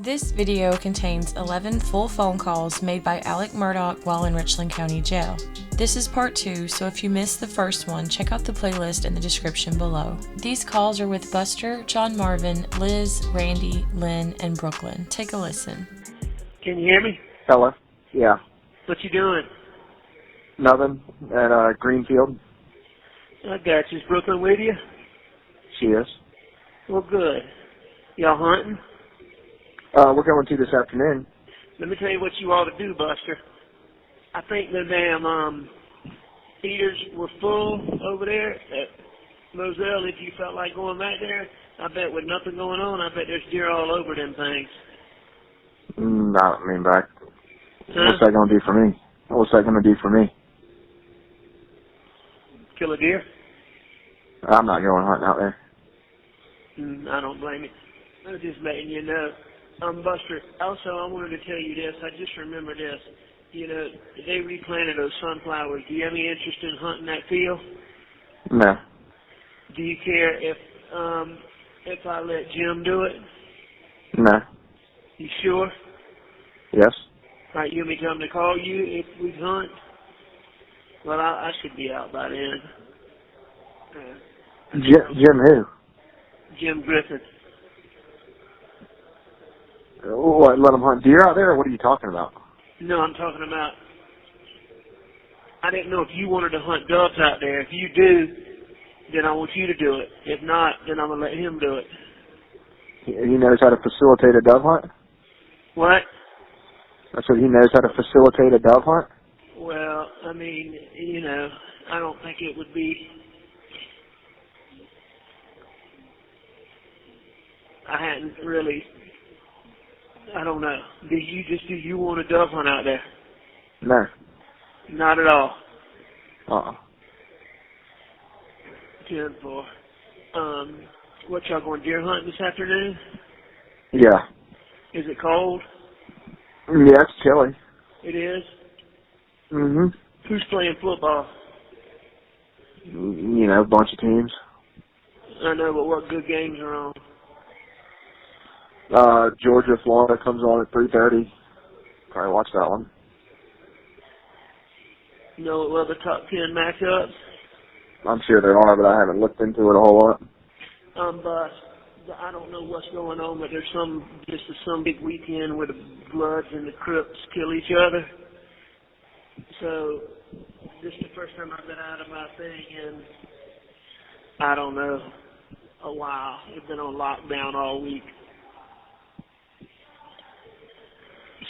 This video contains 11 full phone calls made by Alec Murdaugh while in Richland County Jail. This is part 2, so if you missed the first one, check out the playlist in the description below. These calls are with Buster, John Marvin, Liz, Randy, Lynn, and Brooklyn. Take a listen. Can you hear me? Hello? Yeah. What you doing? Nothing. At Greenfield. I got you. Is Brooklyn with you? She is. Well, good. Y'all hunting? We're going to this afternoon. Let me tell you what you ought to do, Buster. I think the damn feeders were full over there at Moselle. If you felt like going back there, I bet with nothing going on, I bet there's deer all over them things. I mean, back. Huh? What's that going to do for me? What's that going to do for me? Kill a deer? I'm not going hunting out there. I don't blame you. I'm just letting you know. Buster, also I wanted to tell you this. I just remember this. You know, they replanted those sunflowers. Do you have any interest in hunting that field? No. Do you care if I let Jim do it? No. You sure? Yes. All right, you want me to tell him to call you if we hunt? Well, I should be out by then. Jim who? Jim Griffith. What, let him hunt deer out there, or what are you talking about? No, I'm talking about, I didn't know if you wanted to hunt doves out there. If you do, then I want you to do it. If not, then I'm going to let him do it. He knows how to facilitate a dove hunt? What? I said he knows how to facilitate a dove hunt? Well, I mean, you know, I don't think it would be, I hadn't really, I don't know. Do you want a dove hunt out there? No. Not at all. 10-4. What, y'all going deer hunting this afternoon? Yeah. Is it cold? Yeah, it's chilly. It is? Mm-hmm. Who's playing football? You know, a bunch of teams. I know, but what good games are on? Georgia, Florida comes on at 3:30. Probably watch that one. You know what the top 10 matchups? I'm sure there are, but I haven't looked into it a whole lot. But I don't know what's going on, but there's some big weekend where the Bloods and the Crips kill each other. So this is the first time I've been out of my thing in, I don't know, a while. It's been on lockdown all week.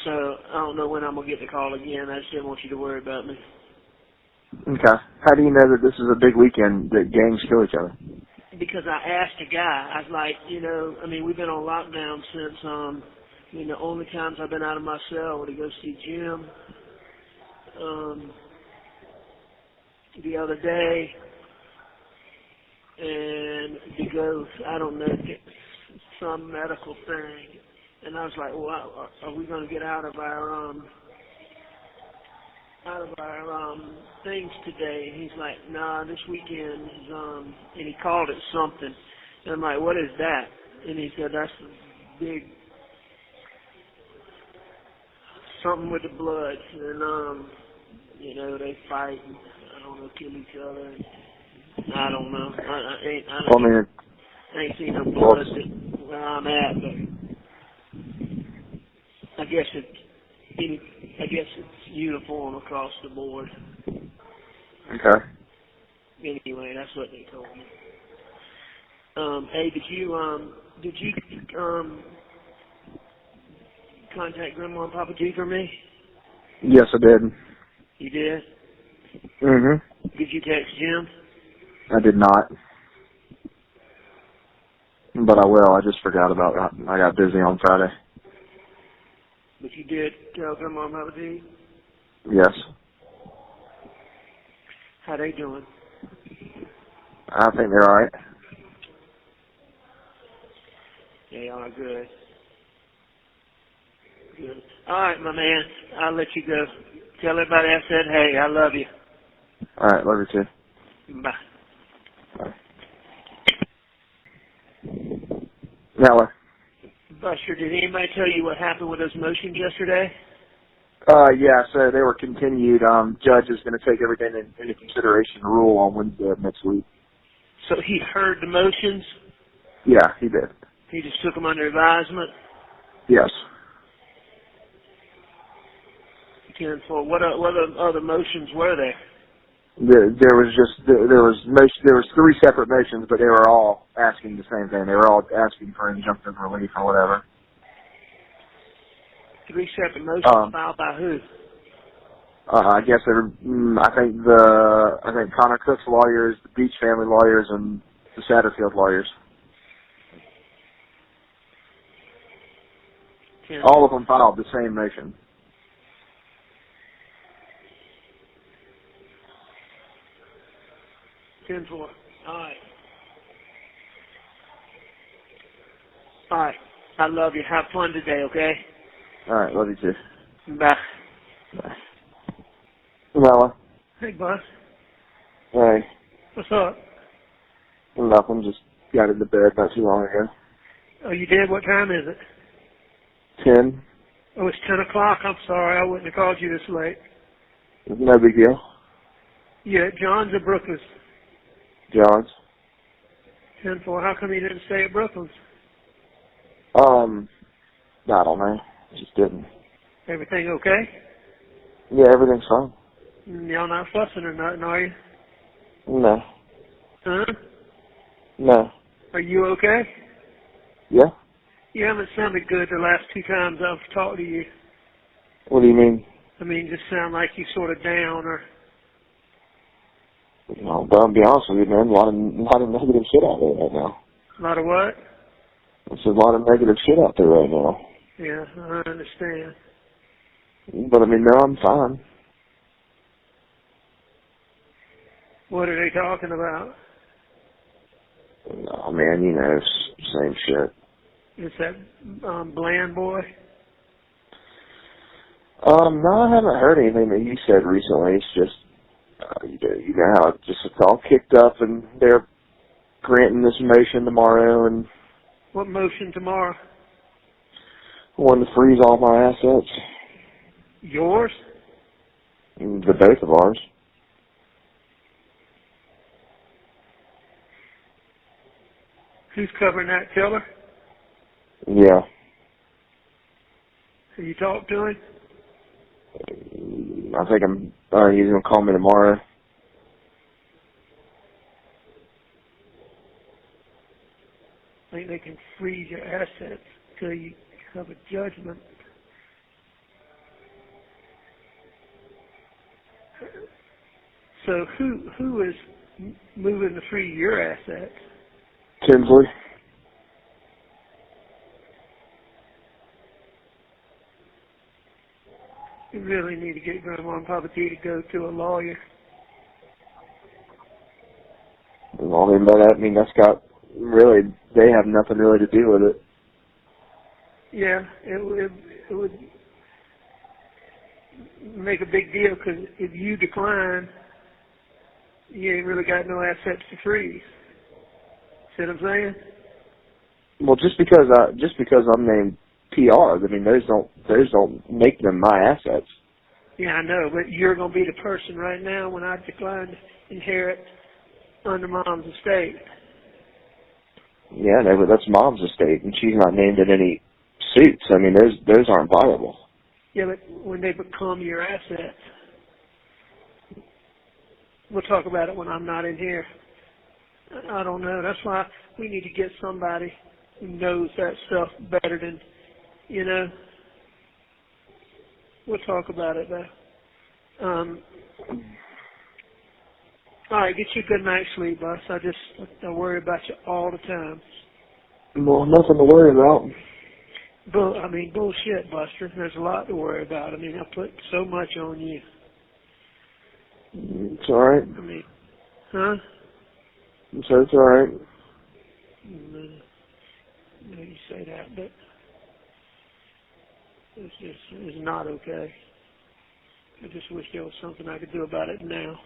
So I don't know when I'm going to get the call again. I just didn't want you to worry about me. Okay. How do you know that this is a big weekend that gangs kill each other? Because I asked a guy, I was like, you know, I mean, we've been on lockdown since, the only times I've been out of my cell were to go see Jim the other day and to go, I don't know, get some medical thing. And I was like, well, are we going to get out of our things today? And he's like, nah, this weekend is, and he called it something. And I'm like, what is that? And he said, that's a big, something with the Bloods. And, they fight and, I don't know, kill each other. And I don't know. I ain't seen no Bloods where I'm at, but I guess it's uniform across the board. Okay. Anyway, that's what they told me. Hey, did you contact Grandma and Papa G for me? Yes, I did. You did? Mm-hmm. Did you text Jim? I did not. But I will. I just forgot about it. I got busy on Friday. But you did tell Grandma and Papa G? Yes. How they doing? I think they're all right. They are good. Good. All right, my man. I'll let you go. Tell everybody I said, hey, I love you. All right, love you too. Bye. Bye. Now, Buster, did anybody tell you what happened with those motions yesterday? Yeah, so they were continued. Judge is going to take everything into consideration and rule on Wednesday of next week. So he heard the motions? Yeah, he did. He just took them under advisement? Yes. 10-4. What other motions were there? There was three separate motions, but they were all asking the same thing. They were all asking for injunctive relief or whatever. Three separate motions filed by who? I guess I think Connor Cook's lawyers, the Beach family lawyers, and the Satterfield lawyers. All of them filed the same motion. 10-4. All right. All right. I love you. Have fun today, okay? All right. Love you too. Bye. Bye. Mella. Hey, boss. Hey. What's up? Nothing. Just got into bed not too long ago. Oh, you did? What time is it? 10. Oh, it's 10 o'clock. I'm sorry. I wouldn't have called you this late. No big deal. Yeah, John's at Brooklyn's. John's. 10-4. How come you didn't stay at Brooklyn's? I don't know. Just didn't. Everything okay? Yeah, everything's fine. Y'all not fussing or nothing, are you? No. Huh? No. Are you okay? Yeah? You haven't sounded good the last two times I've talked to you. What do you mean? I mean, just sound like you sort of down or... Well, but I'll be honest with you, man. A lot of negative shit out there right now. A lot of what? There's a lot of negative shit out there right now. Yeah, I understand. But I mean, no, I'm fine. What are they talking about? Oh man, you know, same shit. Is that Bland boy? No, I haven't heard anything that you said recently. It's just, you know how it's all kicked up and they're granting this motion tomorrow and... What motion tomorrow? Wanting to freeze all my assets. Yours? The both of ours. Who's covering that killer? Yeah. Have you talked to him? I think he's going to call me tomorrow. I think they can freeze your assets until you have a judgment. So who is moving to free your assets? Tinsley. You really need to get Grandma and Papa T to go to a lawyer. Well, I mean, that's got really, they have nothing really to do with it. Yeah, it would make a big deal because if you decline, you ain't really got no assets to freeze. See what I'm saying? Well, just because I'm named PR, I mean, those don't make them my assets. Yeah, I know, but you're going to be the person right now when I decline to inherit under Mom's estate. Yeah, no, but that's Mom's estate, and she's not named in any suits. I mean, those aren't viable. Yeah, but when they become your assets, we'll talk about it when I'm not in here. I don't know. That's why we need to get somebody who knows that stuff better than, you know. We'll talk about it, though. All right, get you a good night's sleep, Bus. I worry about you all the time. Well, nothing to worry about. Bullshit, Buster. There's a lot to worry about. I mean, I put so much on you. It's all right. I mean, huh? So it's all right. No, you say that, but it's not okay. I just wish there was something I could do about it now.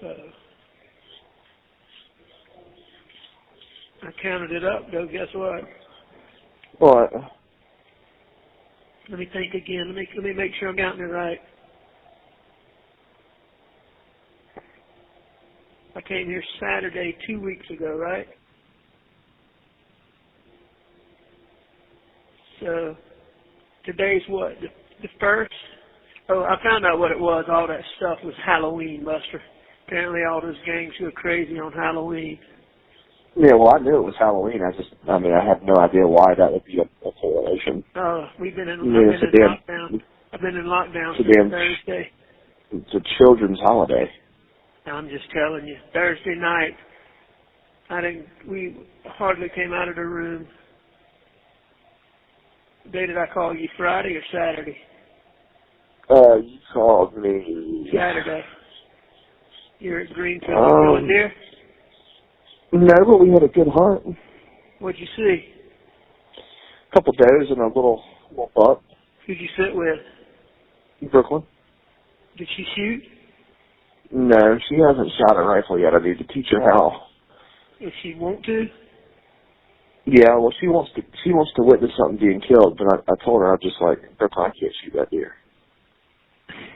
So counted it up, though. Guess what? What? Let me think again. Let me make sure I'm counting it right. I came here Saturday 2 weeks ago, right? So today's what? The first? Oh, I found out what it was. All that stuff was Halloween, Buster. Apparently all those gangs go crazy on Halloween. Yeah, well, I knew it was Halloween. I had no idea why that would be a correlation. I've been in lockdown. I've been in lockdown since Thursday. It's a children's holiday. I'm just telling you. Thursday night, we hardly came out of the room. Day did I call you, Friday or Saturday? You called me Saturday. You're at Greenfield. Going there? No, but we had a good hunt. What'd you see? A couple does and a little buck. Who'd you sit with? Brooklyn. Did she shoot? No, she hasn't shot a rifle yet. I need to teach her how. If she want to? Yeah, well, she wants to witness something being killed, but I told her, I'm just like, Brooklyn, I can't shoot that deer.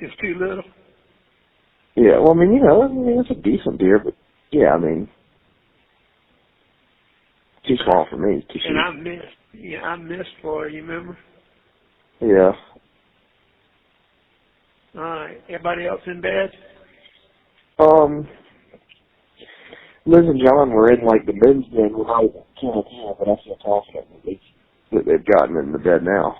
It's too little. Yeah, well, it's a decent deer, but yeah, too small for me to shoot. And I missed for her, you remember? Yeah. All right. Everybody else in bed? Liz and John were in like the men's den when I came up here, but I feel confident that they've gotten in the bed now.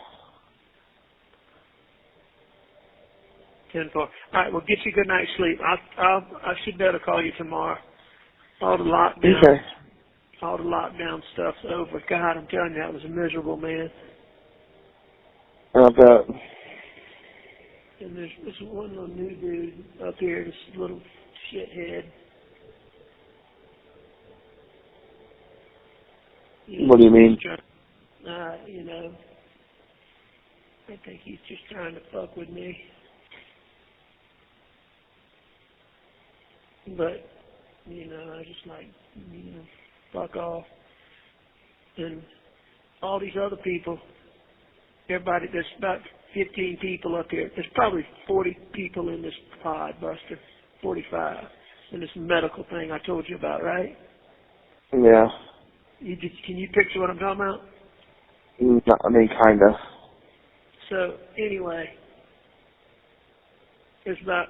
10-4. All right, well, get you a good night's sleep. I should be able to call you tomorrow. All the lockdown. Okay. All the lockdown stuff's over. God, I'm telling you, I was a miserable man. I bet. And there's one little new dude up here, this little shithead. What do you mean? I think he's just trying to fuck with me. But, I just like, fuck off. And all these other people, everybody, there's about 15 people up here. There's probably 40 people in this pod, Buster. 45. In this medical thing I told you about, right? Yeah. Can you picture what I'm talking about? Kinda. So, anyway, there's about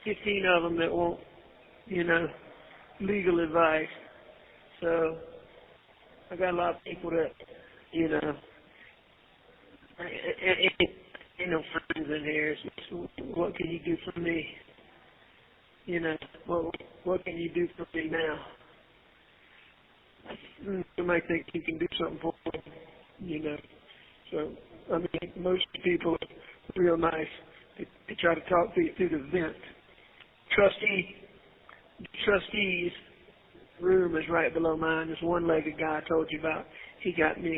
15 of them that want, legal advice. So, I got a lot of people that, ain't no friends in here. It's just, what can you do for me? What can you do for me now? You might think you can do something for them, So, most people are real nice. They try to talk to you through the vent. Trustee's room is right below mine. This one-legged guy I told you about. He got me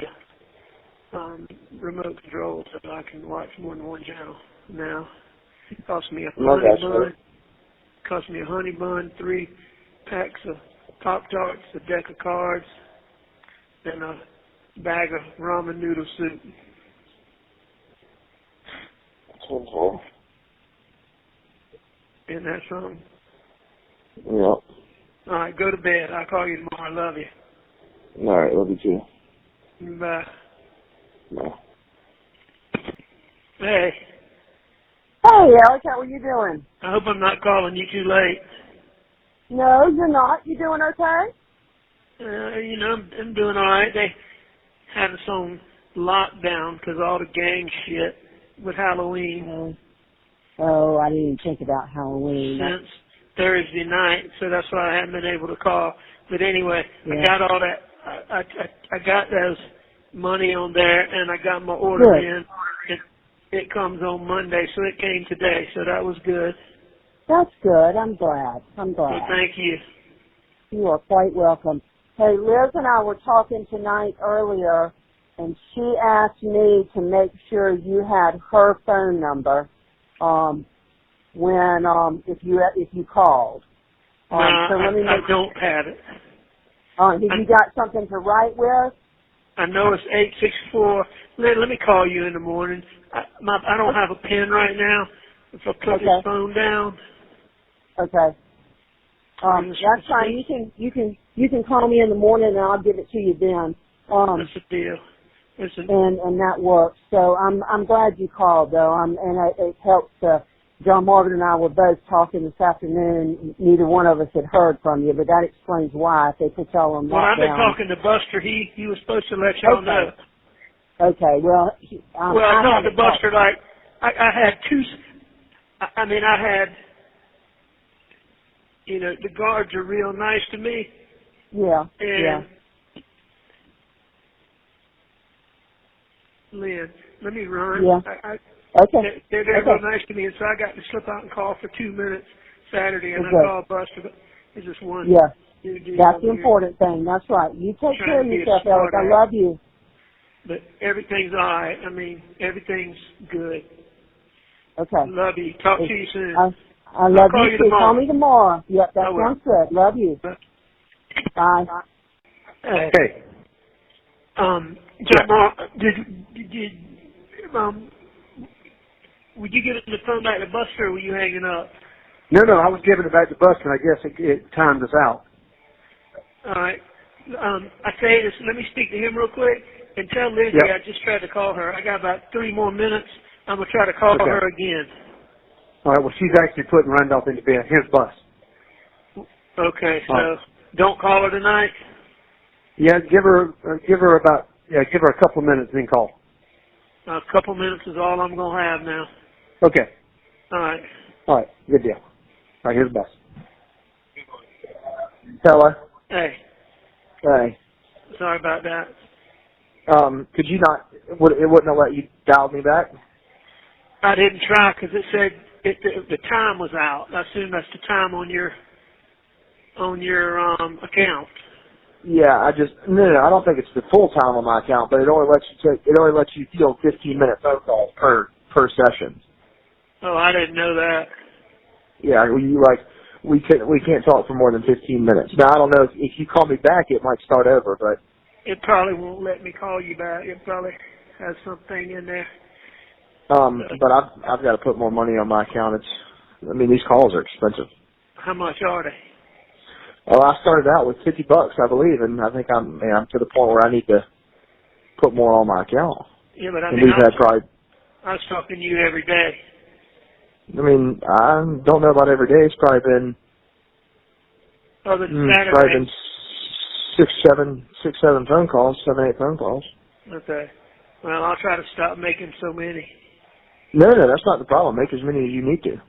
a remote control so I can watch more than one channel now. It cost me a honey bun, 3 packs of Pop-Tarts, a deck of cards, and a bag of ramen noodle soup. Cool. Isn't that something? Yeah. All right, go to bed. I'll call you tomorrow. I love you. All right, love you too. Bye. Bye. Hey. Hey, Alex, how are you doing? I hope I'm not calling you too late. No, you're not. You doing okay? I'm doing all right. They had us on lockdown because all the gang shit with Halloween. Oh, I didn't even think about Halloween. Since Thursday night, so that's why I haven't been able to call. But anyway, yeah. I got all that. I got those money on there, and I got my order in. It comes on Monday, so it came today, so that was good. That's good. I'm glad. Well, thank you. You are quite welcome. Hey, Liz and I were talking tonight earlier, and she asked me to make sure you had her phone number if you called. I don't have it. Have you got something to write with? I know it's 864. Let me call you in the morning. I don't have a pen right now. If I put this phone down. Okay. That's fine. You can call me in the morning and I'll give it to you then. That's the deal. And that works. So I'm glad you called though. And it helps. John Marvin and I were both talking this afternoon. Neither one of us had heard from you, but that explains why. If they put y'all on lockdown. Well, I've been talking to Buster. He was supposed to let y'all know. Okay. Well, I talked to Buster. Like I had two. I mean, I had. You know, the guards are real nice to me. Yeah. And Lynn, let me run. Yeah. Okay. They're real nice to me, and so I got to slip out and call for 2 minutes Saturday, and I called Buster. But it's just one. Yeah. That's the important thing. That's right. You take care of yourself, Eric. I love you. But everything's all right. I mean, everything's good. Okay. Love you. Talk to you soon. I love you too. Tomorrow. Call me tomorrow. Yep, that sounds good. Love you. Bye. Hey. John, would you give it the phone back to Buster, or were you hanging up? No, I was giving it back to Buster, and I guess it timed us out. All right. I say this. Let me speak to him real quick and tell Lizzie I just tried to call her. I got about 3 more minutes. I'm gonna try to call her again. All right. Well, she's actually putting Randolph into bed. Here's Bus. Okay. So don't call her tonight. Yeah, give her a couple of minutes and then call. A couple minutes is all I'm gonna have now. Okay. All right. All right. Good deal. All right. Here's Bus. Hello. Hey. Hey. Sorry about that. Could you not? It wouldn't have let you dial me back? I didn't try because it said the time was out. I assume that's the time on your account. Yeah, I don't think it's the full time on my account, but it only lets you field 15-minute phone calls per session. Oh, I didn't know that. Yeah, we can't talk for more than 15 minutes. Now I don't know if you call me back, it might start over, but it probably won't let me call you back. It probably has something in there. But I've got to put more money on my account. These calls are expensive. How much are they? Well, I started out with $50, I believe, and I think I'm to the point where I need to put more on my account. Yeah, but I was talking to you every day. I don't know about every day. It's probably been Saturday. Probably been 6, 7 phone calls, 7, 8 phone calls. Okay. Well, I'll try to stop making so many. No, that's not the problem. Make as many as you need to.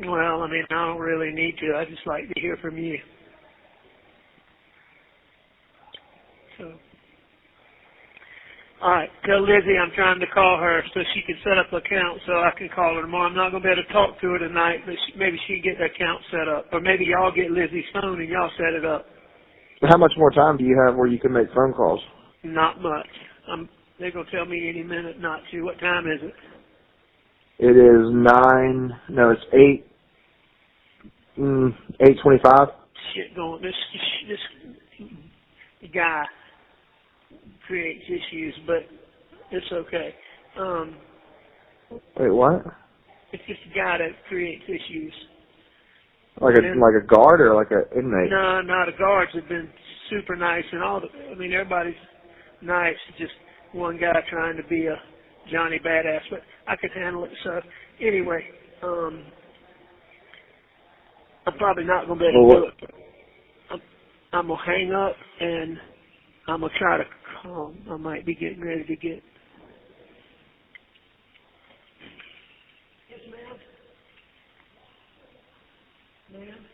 Well, I don't really need to. I just like to hear from you. So, all right. Tell Lizzie I'm trying to call her so she can set up an account so I can call her tomorrow. I'm not going to be able to talk to her tonight, but maybe she can get the account set up. Or maybe y'all get Lizzie's phone and y'all set it up. How much more time do you have where you can make phone calls? Not much. They're going to tell me any minute not to. What time is it? It is 8:25. Shit going. This guy creates issues, but it's okay. Wait, what? It's just a guy that creates issues. Like a guard or like an inmate? No, the guards have been super nice and everybody's nice. Just one guy trying to be a Johnny Badass, but I could handle it. So anyway, I'm probably not going to be able to do it. I'm going to hang up and I'm going to try to call. I might be getting ready to get. Yes, ma'am. Ma'am.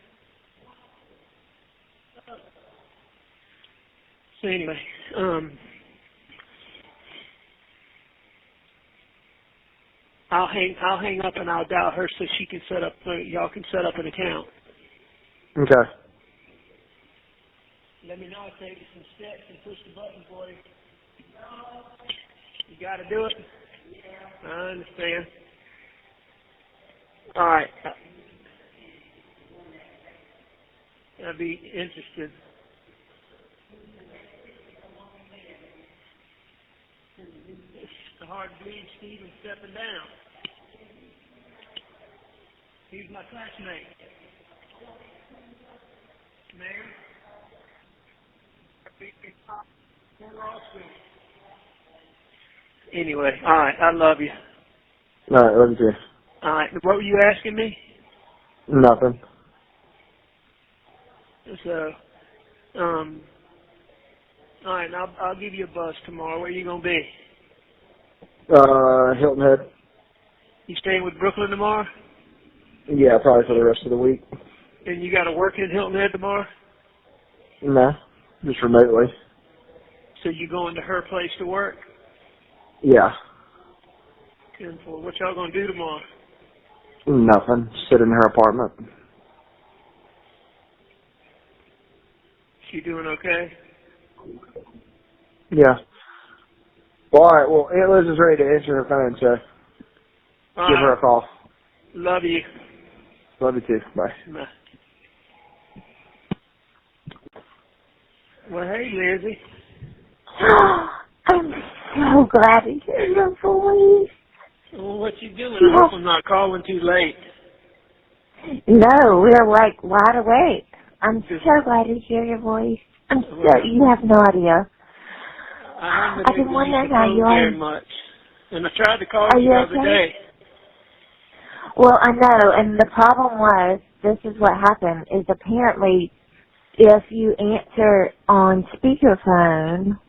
So anyway, I'll hang up and I'll dial her so she can y'all can set up an account. Okay. Let me know. I'll take you some steps and push the button for you. You got to do it? Yeah. I understand. All right. I'd be interested. hard to believe Stephen's stepping down. He was my classmate. Mayor? Anyway, all right, I love you. All right, love you too. All right, what were you asking me? Nothing. So, all right, I'll give you a buzz tomorrow. Where you gonna be? Hilton Head. You staying with Brooklyn tomorrow? Yeah, probably for the rest of the week. And you got to work in Hilton Head tomorrow? No, just remotely. So you going to her place to work? Yeah. And for what y'all gonna do tomorrow? Nothing. Sit in her apartment. She doing okay? Yeah. Well, all right. Well, Aunt Liz is ready to answer her phone, so give her a call. Love you. Love you too. Bye. Bye. Well, hey, Lizzie. I'm so glad to hear your voice. Well, what you doing? I hope I'm not calling too late. No, we're like wide awake. I'm so glad to hear your voice. You have no idea. I haven't I've been wondering how you very are. much. And I tried to call Are you you the other okay? day. Well, I know, and the problem was, this is what happened, is apparently if you answer on speakerphone,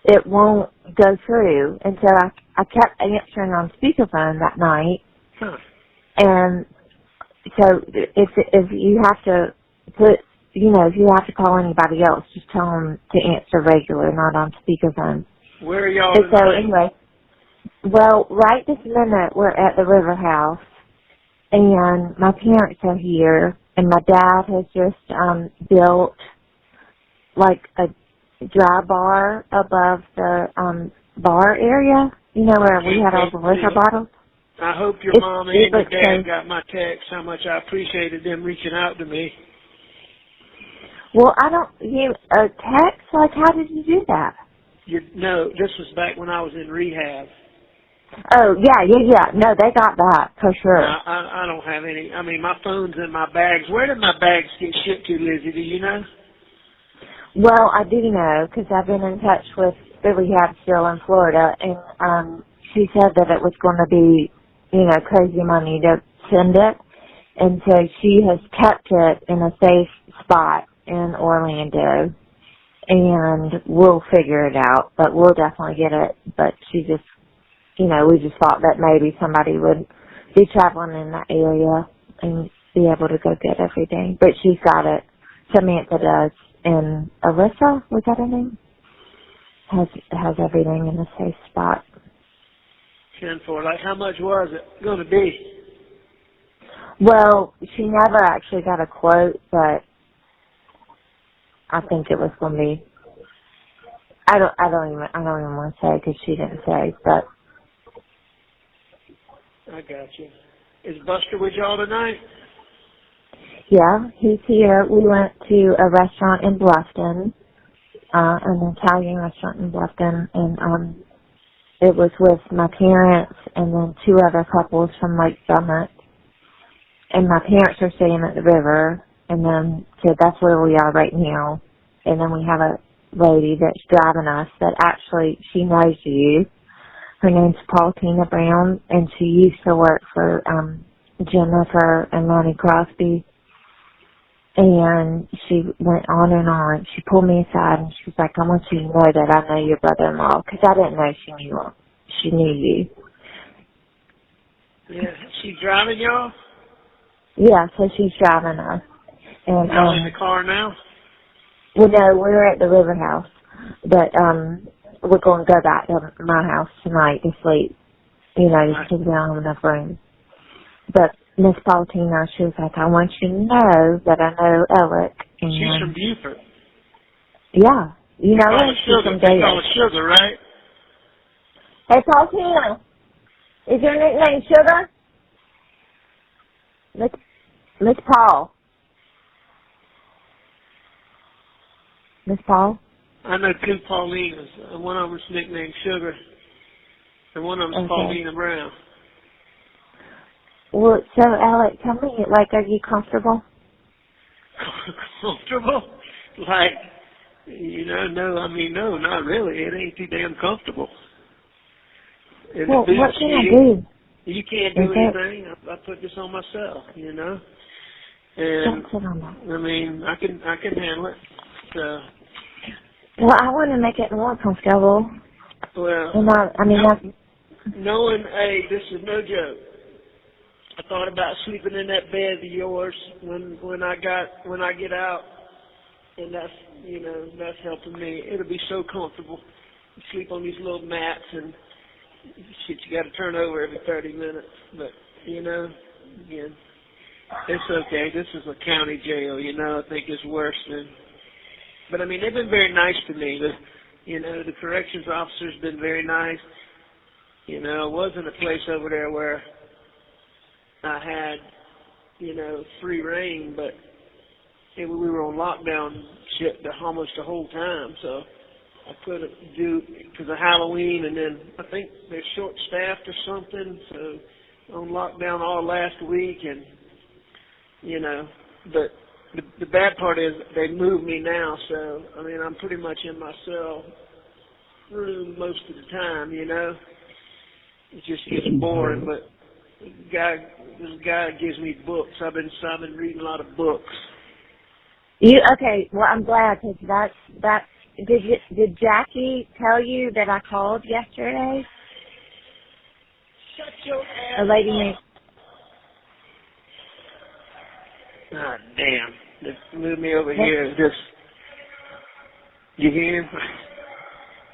it won't go through. And so I kept answering on speakerphone that night. Huh. And so if you have to put, if you have to call anybody else, just tell them to answer regular, not on speakerphone. Where are y'all And so tonight? anyway, well, right this minute we're at the River House, and my parents are here, and my dad has just built like a dry bar above the bar area, where we had all the liquor bottles. I hope your mom and your dad got my text, how much I appreciated them reaching out to me. Well, text? Like, how did you do that? No, this was back when I was in rehab. Oh, yeah. No, they got that, for sure. I don't have any. I mean, my phone's in my bags. Where did my bags get shipped to, Lizzie? Do you know? Well, I do know, because I've been in touch with the rehab still in Florida, and she said that it was going to be, crazy money to send it. And so she has kept it in a safe spot in Orlando, and we'll figure it out, but we'll definitely get it. But she just, we just thought that maybe somebody would be traveling in that area and be able to go get everything. But she's got it. Samantha does. And Alyssa, was that her name? Has everything in a safe spot. 10-4. Like, how much was it going to be? Well, she never actually got a quote, but I think it was going to be. I don't even want to say because she didn't say, but. I got you. Is Buster with y'all tonight? Yeah, he's here. We went to a restaurant in Bluffton, an Italian restaurant in Bluffton, and it was with my parents and then two other couples from Lake Summit. And my parents are staying at the river, and then so that's where we are right now. And then we have a lady that's driving us that actually, she knows you. Her name's Paulina Brown, and she used to work for Jennifer and Lonnie Crosby. And she went on and on. She pulled me aside, and she was like, I want you to know that I know your brother-in-law, because I didn't know she knew you. Yeah, she's driving y'all? Yeah, so she's driving us. And y'all in the car now? Well, no, we're at the River House, but we're going to go back to my house tonight to sleep, just because we don't have enough room. But Miss Paulina, she was like, I want you to know that I know Alec. And, she's from Buford. Yeah. She's from They call her Sugar, right? Hey, Paulina, is your nickname Sugar? Miss Paul. Miss Paul? I know two Paulinas. One of them's nicknamed Sugar. And one of them's Paulina Brown. Well, so Alec, tell me, like, are you comfortable? Comfortable? Like, no, not really. It ain't too damn comfortable. And well, what can I do? You can't do anything. I put this on myself, And don't sit on that. I mean, I can handle it. So. Well, I want to make it more comfortable. Well, knowing, hey, this is no joke. I thought about sleeping in that bed of yours when I get out, and that's helping me. It'll be so comfortable. You sleep on these little mats and shit. You got to turn over every 30 minutes, but again, it's okay. This is a county jail. I think it's worse than. But I mean, they've been very nice to me. The corrections officer's been very nice. It wasn't a place over there where I had, free reign, but we were on lockdown shit almost the whole time, so I couldn't do, because of Halloween, and then I think they're short-staffed or something, so on lockdown all last week, and, but the bad part is they moved me now, so, I mean, I'm pretty much in my cell room most of the time, It just gets boring, but this guy gives me books. I've been reading a lot of books. Okay? Well, I'm glad, because that. Did Jackie tell you that I called yesterday? Shut your ass. A lady named. Ah, damn! Just move me over here. You hear him?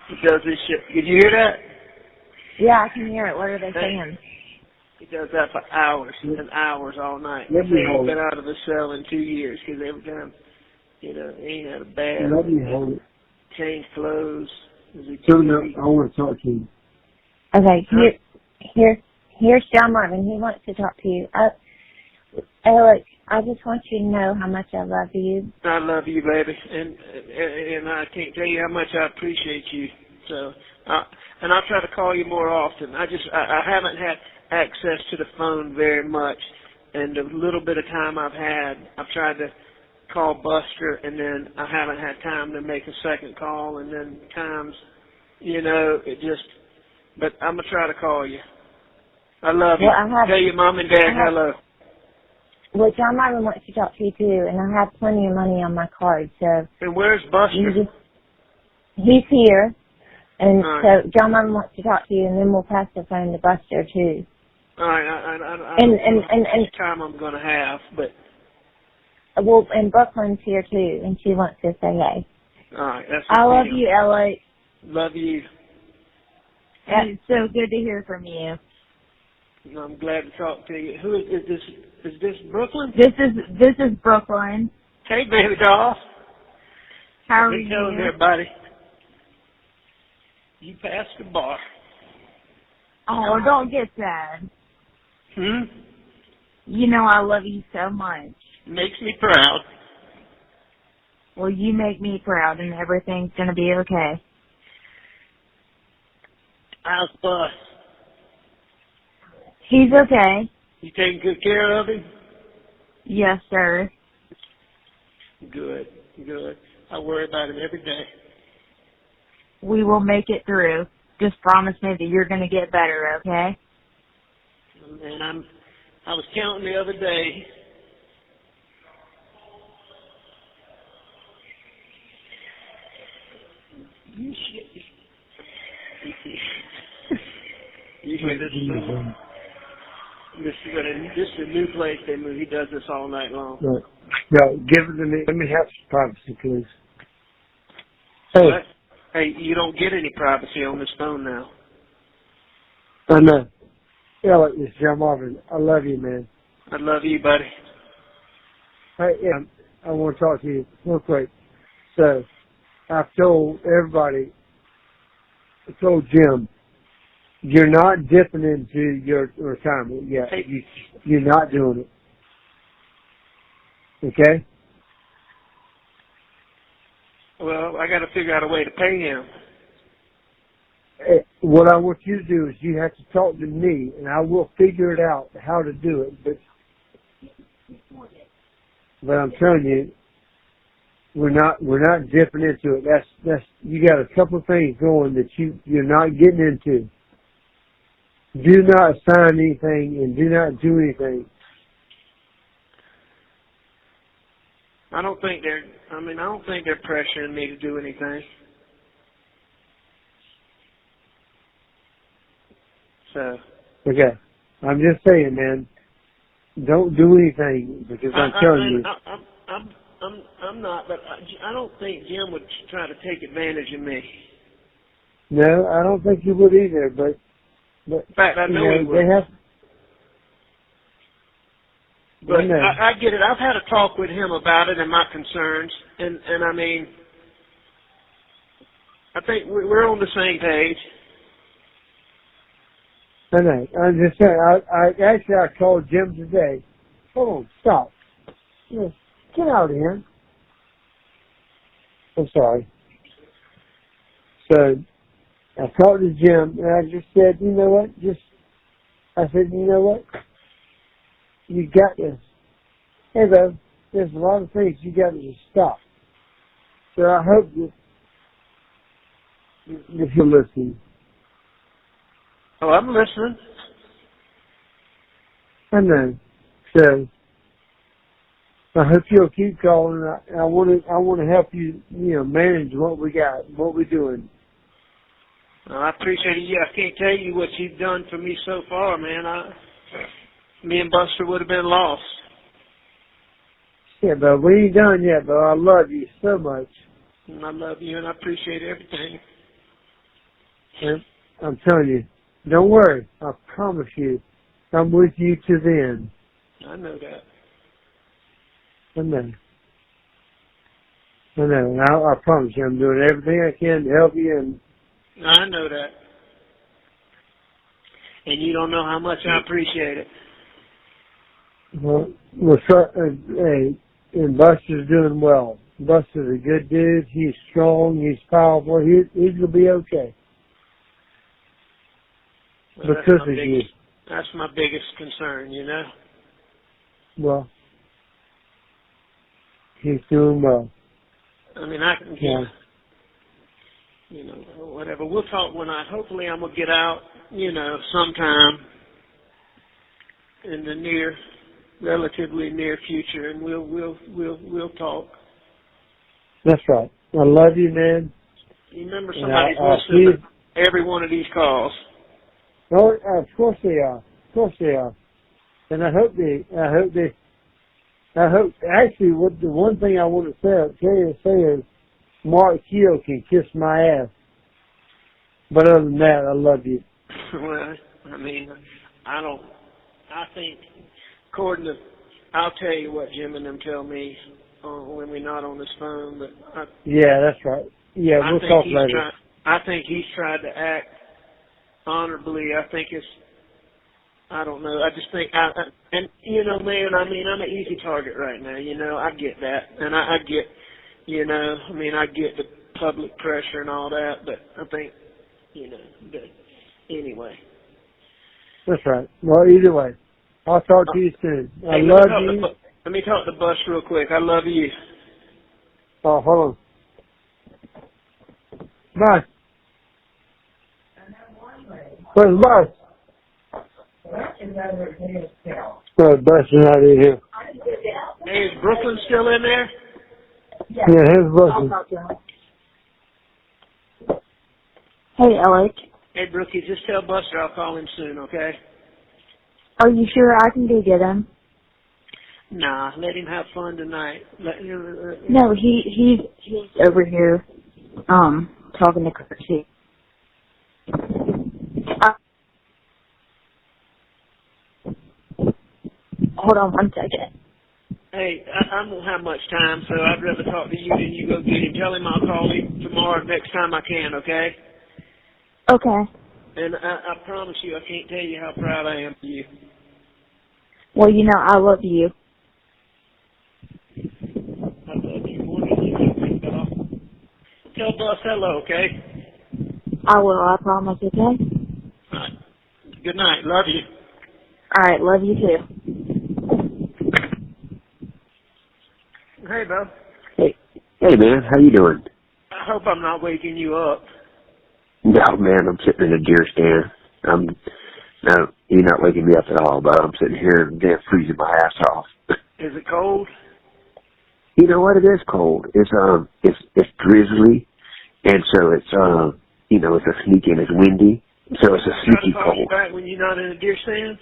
He does this shit. Did you hear that? Yeah, I can hear it. What are they saying? He does that for hours and hours all night. He ain't been out of the cell in 2 years because every time, he ain't had a bath. Change clothes. I want to talk to you. Okay, here's John Marvin. He wants to talk to you. Alex, I just want you to know how much I love you. I love you, baby, and I can't tell you how much I appreciate you. So, and I'll try to call you more often. I haven't had access to the phone very much, and the little bit of time I've had, I've tried to call Buster, and then I haven't had time to make a second call, and then times, but I'm going to try to call you. I love you. Tell your mom and dad hello. Well, John Marvin wants to talk to you too, and I have plenty of money on my card, so. And where's Buster? He's here, and so John Marvin wants to talk to you, and then we'll pass the phone to Buster too. All right, I don't know how much time I'm going to have, but. Well, and Brooklyn's here too, and she wants to say hey. All right, that's. I love you, Alex. Love you. It's so good to hear from you. I'm glad to talk to you. Who is this? Is this Brooklyn? This is Brooklyn. Hey, baby doll. How are you? Telling everybody. You passed the bar. Oh, don't get sad. I love you so much. Makes me proud. Well, you make me proud, and everything's going to be okay. How's Bus? He's okay. You taking good care of him? Yes, sir. Good. I worry about him every day. We will make it through. Just promise me that you're going to get better, okay? And I was counting the other day. You shit. You hear this? This is a new place they moved. He does this all night long. Right. No, give it to me. Let me have some privacy, please. Hey. What? Hey, you don't get any privacy on this phone now. I know. Yeah, it's John Marvin. I love you, man. I love you, buddy. Hey, yeah, I want to talk to you real quick. So, I've told everybody, I told Jim, you're not dipping into your retirement yet. Hey. You're not doing it. Okay? Well, I got to figure out a way to pay him. what I want you to do is you have to talk to me, and I will figure it out how to do it. But I'm telling you, we're not dipping into it. That's you got a couple of things going that you're not getting into. Do not sign anything and do not do anything. I don't think they're pressuring me to do anything. So. Okay. I'm just saying, man, don't do anything because I'm telling you. I'm not, but I don't think Jim would try to take advantage of me. No, I don't think he would either, but in fact, I know he would. They have. But I get it. I've had a talk with him about it and my concerns, and I mean, I think we're on the same page. I know. I'm just saying. I called Jim today. Hold on, stop. Get out of here. I'm sorry. So I talked to Jim and I just said, you know what? I said, you know what? You got this. Hey, though, there's a lot of things you got to just stop. So I hope that you're listening. Oh, I'm listening. I know. So I hope you'll keep calling. I want to help you, manage what we got, what we're doing. I appreciate it. Yeah, I can't tell you what you've done for me so far, man. Me and Buster would have been lost. Yeah, but we ain't done yet, but I love you so much. And I love you, and I appreciate everything. And I'm telling you, don't worry. I promise you, I'm with you to the end. I know that. I know. And I promise you, I'm doing everything I can to help you. And I know that. And you don't know how much I appreciate it. Hey, and Buster's doing well. Buster's a good dude. He's strong. He's powerful. He's going to be okay. Well, because of you. That's my biggest concern, Well, he's doing well. I mean, I can get, whatever. We'll talk hopefully I'm going to get out, sometime in the relatively near future, and we'll talk. That's right. I love you, man. You remember somebody's listening to every one of these calls. Oh, of course they are. Of course they are. And I hope actually, what the one thing I want to say is Mark Keel can kiss my ass. But other than that, I love you. Well, I mean, I think, I'll tell you what Jim and them tell me when we're not on this phone, but yeah, that's right. Yeah, we'll talk later. I think he's tried to act honorably. I don't know. I just think, man, I mean, I'm an easy target right now. I get that. And I get, I get the public pressure and all that, but I think, anyway. That's right. Well, either way, I'll talk to you soon. I love you. Let me talk to Bus real quick. I love you. Oh, hold on. Bus. Where's Bus? Bus is not in here. Hey, is Brooklyn still in there? Yeah, here's Brooklyn. Hey, Alec. Hey, Brookie, just tell Buster I'll call him soon, okay? Are you sure I can go get him? Nah, let him have fun tonight. No, he's over here, talking to Chrissy. Hold on one second. Hey, I don't have much time, so I'd rather talk to you than you go get him. Tell him I'll call him tomorrow next time I can, okay? Okay. And I promise you, I can't tell you how proud I am of you. Well, I love you. I love you more than you think, Tell Bus hello, okay? I will, I promise, okay? All right. Good night. Love you. All right, love you too. Hey, Bo. Hey, man, how you doing? I hope I'm not waking you up. No, man, I'm sitting in a deer stand. No, you're not waking me up at all, but I'm sitting here and damn freezing my ass off. Is it cold? You know what? It is cold. It's drizzly, and so it's it's a sneaky and it's windy, so it's a sneaky Try to call you cold. back when you're not in a deer stand?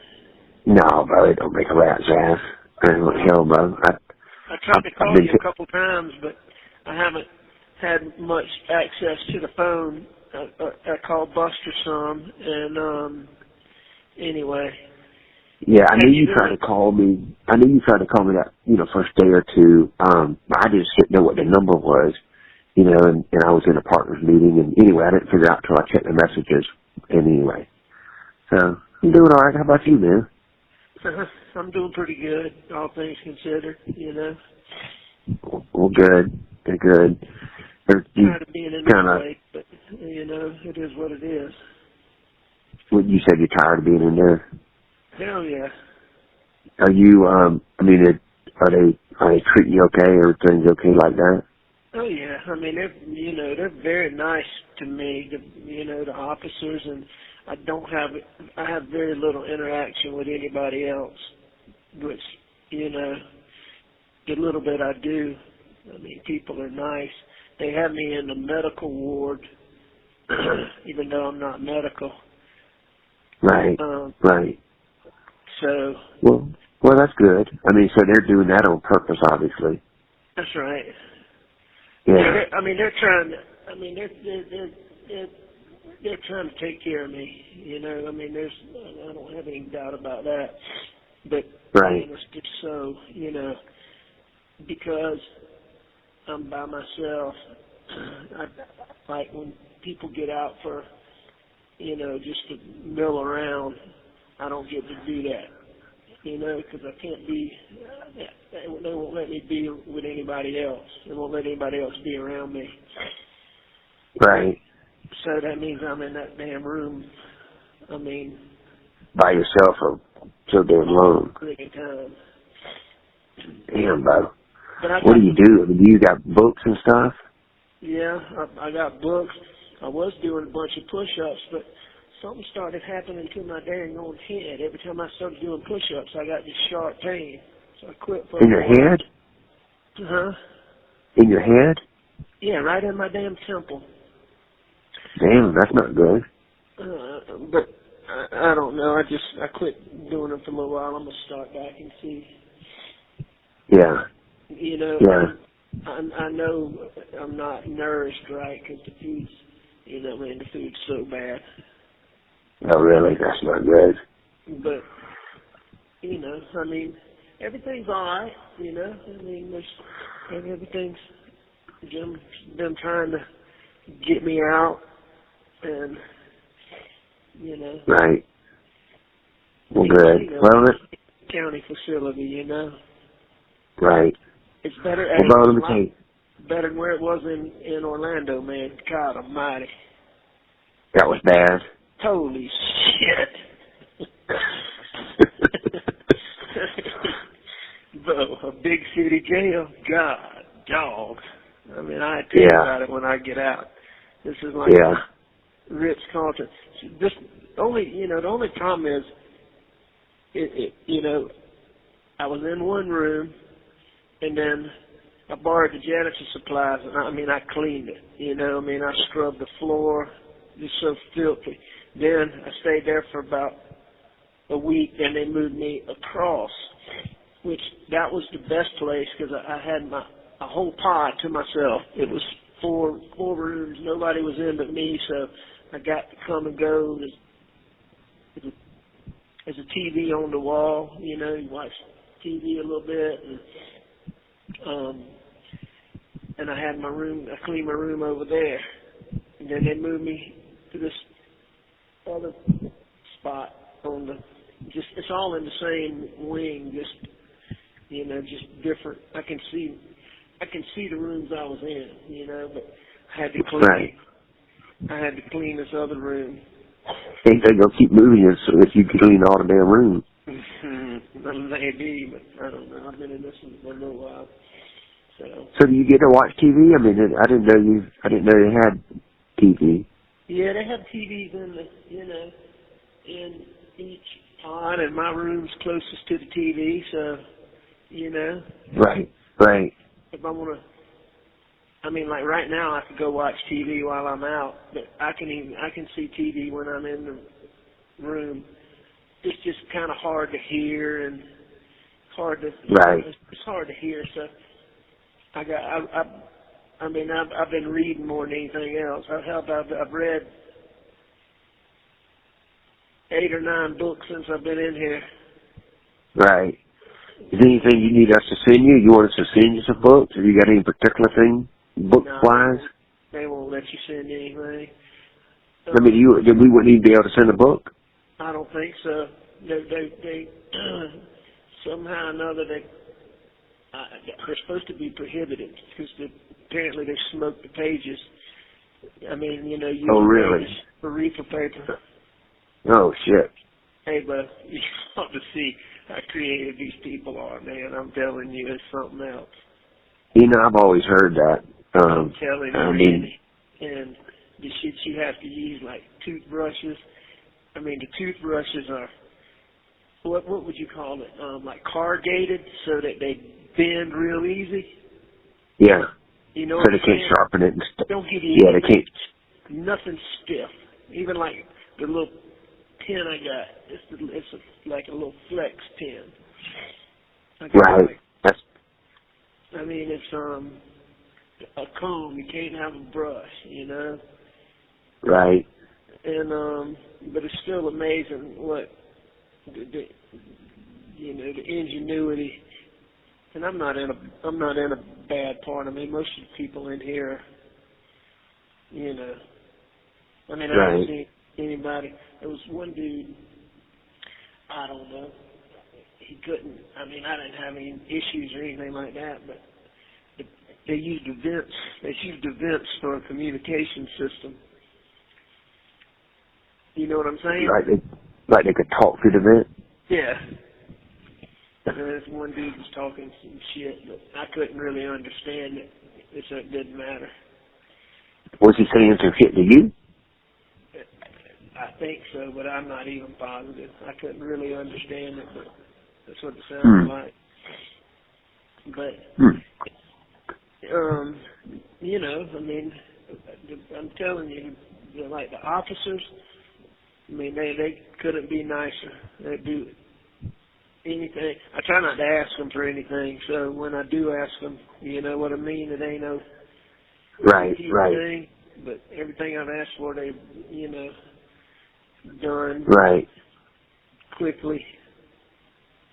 No, bro, it don't make a rat's ass. Hell, bro. I tried to call you a couple times, but I haven't had much access to the phone. I called Buster some, and anyway. Yeah, I knew you tried to call me. I knew you tried to call me that, first day or two. I just didn't know what the number was, and I was in a partners meeting, and anyway, I didn't figure out until I checked the messages. And anyway, so I'm doing all right. How about you, man? I'm doing pretty good, all things considered. Well, good. Good. Tired of being in this place, but it is what it is. Well, you said you're tired of being in there. Hell yeah. Are you? Are they treating you okay? Everything's okay like that? Oh yeah. I mean, they're very nice to me. The officers, and I have very little interaction with anybody else. Which, the little bit I do, I mean, people are nice. They have me in the medical ward, even though I'm not medical. Right. Right. So. Well, that's good. I mean, so they're doing that on purpose, obviously. That's right. Yeah. They're trying to. I mean, they're trying to take care of me. I mean, I don't have any doubt about that. But right. It's just so, because I'm by myself. Like when people get out for, just to mill around, I don't get to do that. Because I can't be. They won't let me be with anybody else. They won't let anybody else be around me. Right. So that means I'm in that damn room. I mean, by yourself for so damn long. Time. Damn, bro. What do you do? I mean, you got books and stuff? Yeah, I got books. I was doing a bunch of push-ups, but something started happening to my dang old head. Every time I started doing push-ups, I got this sharp pain. So I quit for in your head? Uh-huh. In your head? Yeah, right in my damn temple. Damn, that's not good. But I don't know. I quit doing it for a little while. I'm gonna start back and see. Yeah. Yeah. I know I'm not nourished right because the food's, the food's so bad. Oh, really? That's not good. But, I mean, everything's all right, I mean, everything's them trying to get me out and, Right. Well, good. Well, county facility, Right. It's better. Well, let me tell you. Better than where it was in Orlando, man. God almighty. That was bad. Holy shit. Bro, a big city jail. God, dog. I mean, I tell you about it when I get out. This is like Ritz-Carlton. The only problem is, I was in one room, and then I borrowed the janitor supplies, and I cleaned it. I scrubbed the floor, just so filthy. Then I stayed there for about a week, and they moved me across, which that was the best place because I had a whole pod to myself. It was four rooms, nobody was in but me, so I got to come and go. There's a TV on the wall, you watch TV a little bit, and I had my room, I cleaned my room over there, and then they moved me to this other spot on it's all in the same wing, just different. I can see the rooms I was in, but I had to clean. Right. I had to clean this other room. Ain't they gonna keep moving you so if you clean all the damn rooms? Maybe, but I don't know. I've been in this one for a little while. So do you get to watch TV? I mean, I didn't know they had TV. Yeah, they have TVs in in each pod, and my room's closest to the TV, so, Right. If I want to, like right now I could go watch TV while I'm out, but I can see TV when I'm in the room. It's just kind of hard to hear and Right. It's hard to hear, so I've been reading more than anything else. I've read 8 or 9 books since I've been in here. Right. Is there anything you need us to send you? You want us to send you some books? Have you got any particular thing, book-wise? No, they won't let you send anything. I mean, we wouldn't even be able to send a book? I don't think so. They somehow or another, they're supposed to be prohibited because apparently they smoke the pages. Oh, really? For reefer paper. Oh, shit. Hey, but you ought to see how creative these people are, man. I'm telling you, it's something else. I've always heard that. I'm telling you, and the shit you have to use, like toothbrushes. The toothbrushes are, what would you call it? Like corrugated so that they bend real easy. Yeah. You know so what they I'm can't saying? sharpen it and stuff. Don't give you they can't. Nothing stiff. Even like the little pen I got, it's like a little flex pen. Right. It's a comb. You can't have a brush, Right. And but it's still amazing what the ingenuity. And I'm not in a bad part. Most of the people in here, I haven't seen anybody. There was one dude, I don't know. He couldn't. I didn't have any issues or anything like that, but they used events. They used events for a communication system. You know what I'm saying? Like they could talk through the vent? Yeah. And this one dude was talking some shit, but I couldn't really understand it, so it didn't matter. Was he saying some shit to you? I think so, but I'm not even positive. I couldn't really understand it, but that's what it sounded like. But, I'm telling you, like the officers, they couldn't be nicer. They do anything. I try not to ask them for anything, so when I do ask them, you know what I mean? It ain't no thing, but everything I've asked for, they've, done quickly.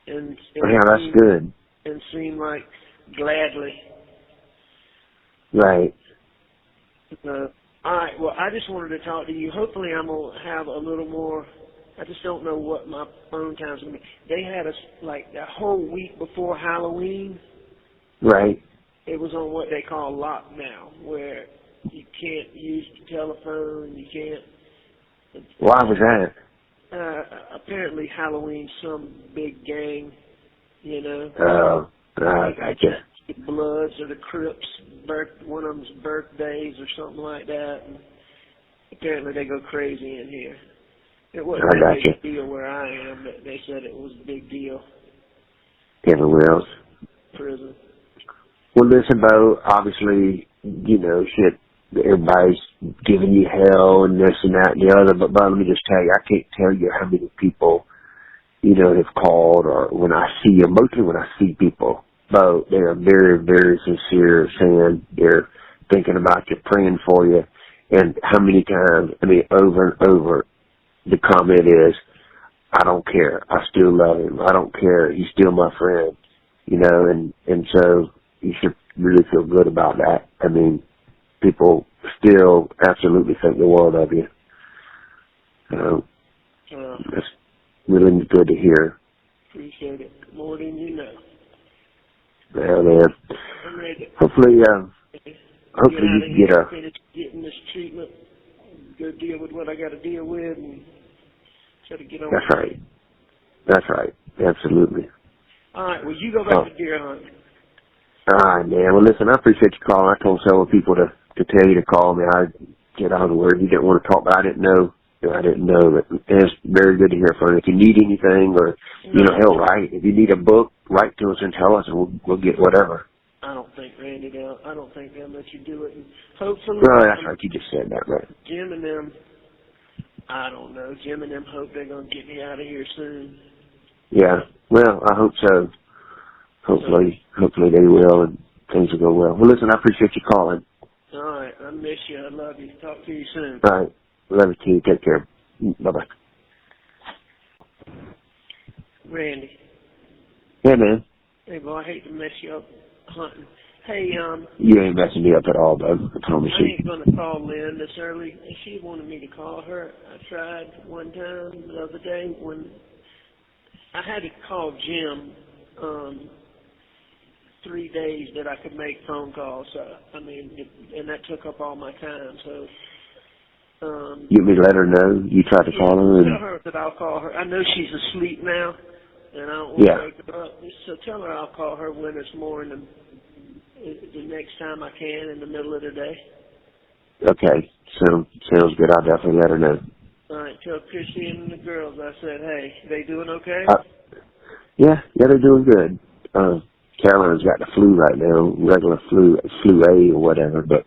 And that's good. And seem like gladly. Right. All right, well, I just wanted to talk to you. Hopefully I'm going to have a little more. I just don't know what my phone time's going to be. They had us, like, that whole week before Halloween. Right. It was on what they call lockdown, where you can't use the telephone, you can't. Why was that? Apparently Halloween's some big gang, Oh, I gotcha. The Bloods or the Crips, one of them's birthdays or something like that. And apparently they go crazy in here. It wasn't a big deal where I am, but they said it was a big deal. Everywhere else. Prison. Well, listen, Bo, obviously, shit, everybody's giving you hell and this and that and the other, but Bo, let me just tell you, I can't tell you how many people, have called, or when I see them, mostly when I see people, Bo, they are very, very sincere, saying they're thinking about you, praying for you, and how many times, over and over, the comment is, I don't care, I still love him, I don't care, he's still my friend, and so you should really feel good about that. People still absolutely think the world of you. That's really good to hear. Appreciate it. More than you know. Well, man. Hopefully you can finish getting this treatment deal with what I got to deal with and try to get on. That's right. That's right. Absolutely. All right. Well, you go back to deer hunting. All right, man. Well, listen, I appreciate you calling. I told several people to tell you to call me. I get out of the word. You didn't want to talk, but I didn't know. I didn't know. But it's very good to hear from you. If you need anything or, hell, write. If you need a book, write to us and tell us, and we'll get whatever. I don't think, Randy, they'll let you do it. And hopefully. No, that's right. You just said that, right? Jim and them, I don't know. Jim and them hope they're going to get me out of here soon. Yeah. Well, I hope so. Hopefully they will, and things will go well. Well, listen, I appreciate you calling. All right. I miss you. I love you. Talk to you soon. All right. Love you too. Take care. Bye-bye. Randy. Yeah, man. Hey, boy, I hate to mess you up hunting. Hey, You ain't messing me up at all, bud. I promise you. I ain't going to call Lynn this early. She wanted me to call her. I tried one time the other day when I had to call Jim 3 days that I could make phone calls. And that took up all my time. So, you want me to let her know you tried to call her? Tell her that I'll call her. I know she's asleep now, and I don't want to wake her up. So tell her I'll call her when it's more in the next time I can in the middle of the day. Okay. Sounds good. I'll definitely let her know. All right. Tell Chrissy and the girls I said, hey, they doing okay? Yeah, they're doing good. Caroline's got the flu right now, regular flu A or whatever, but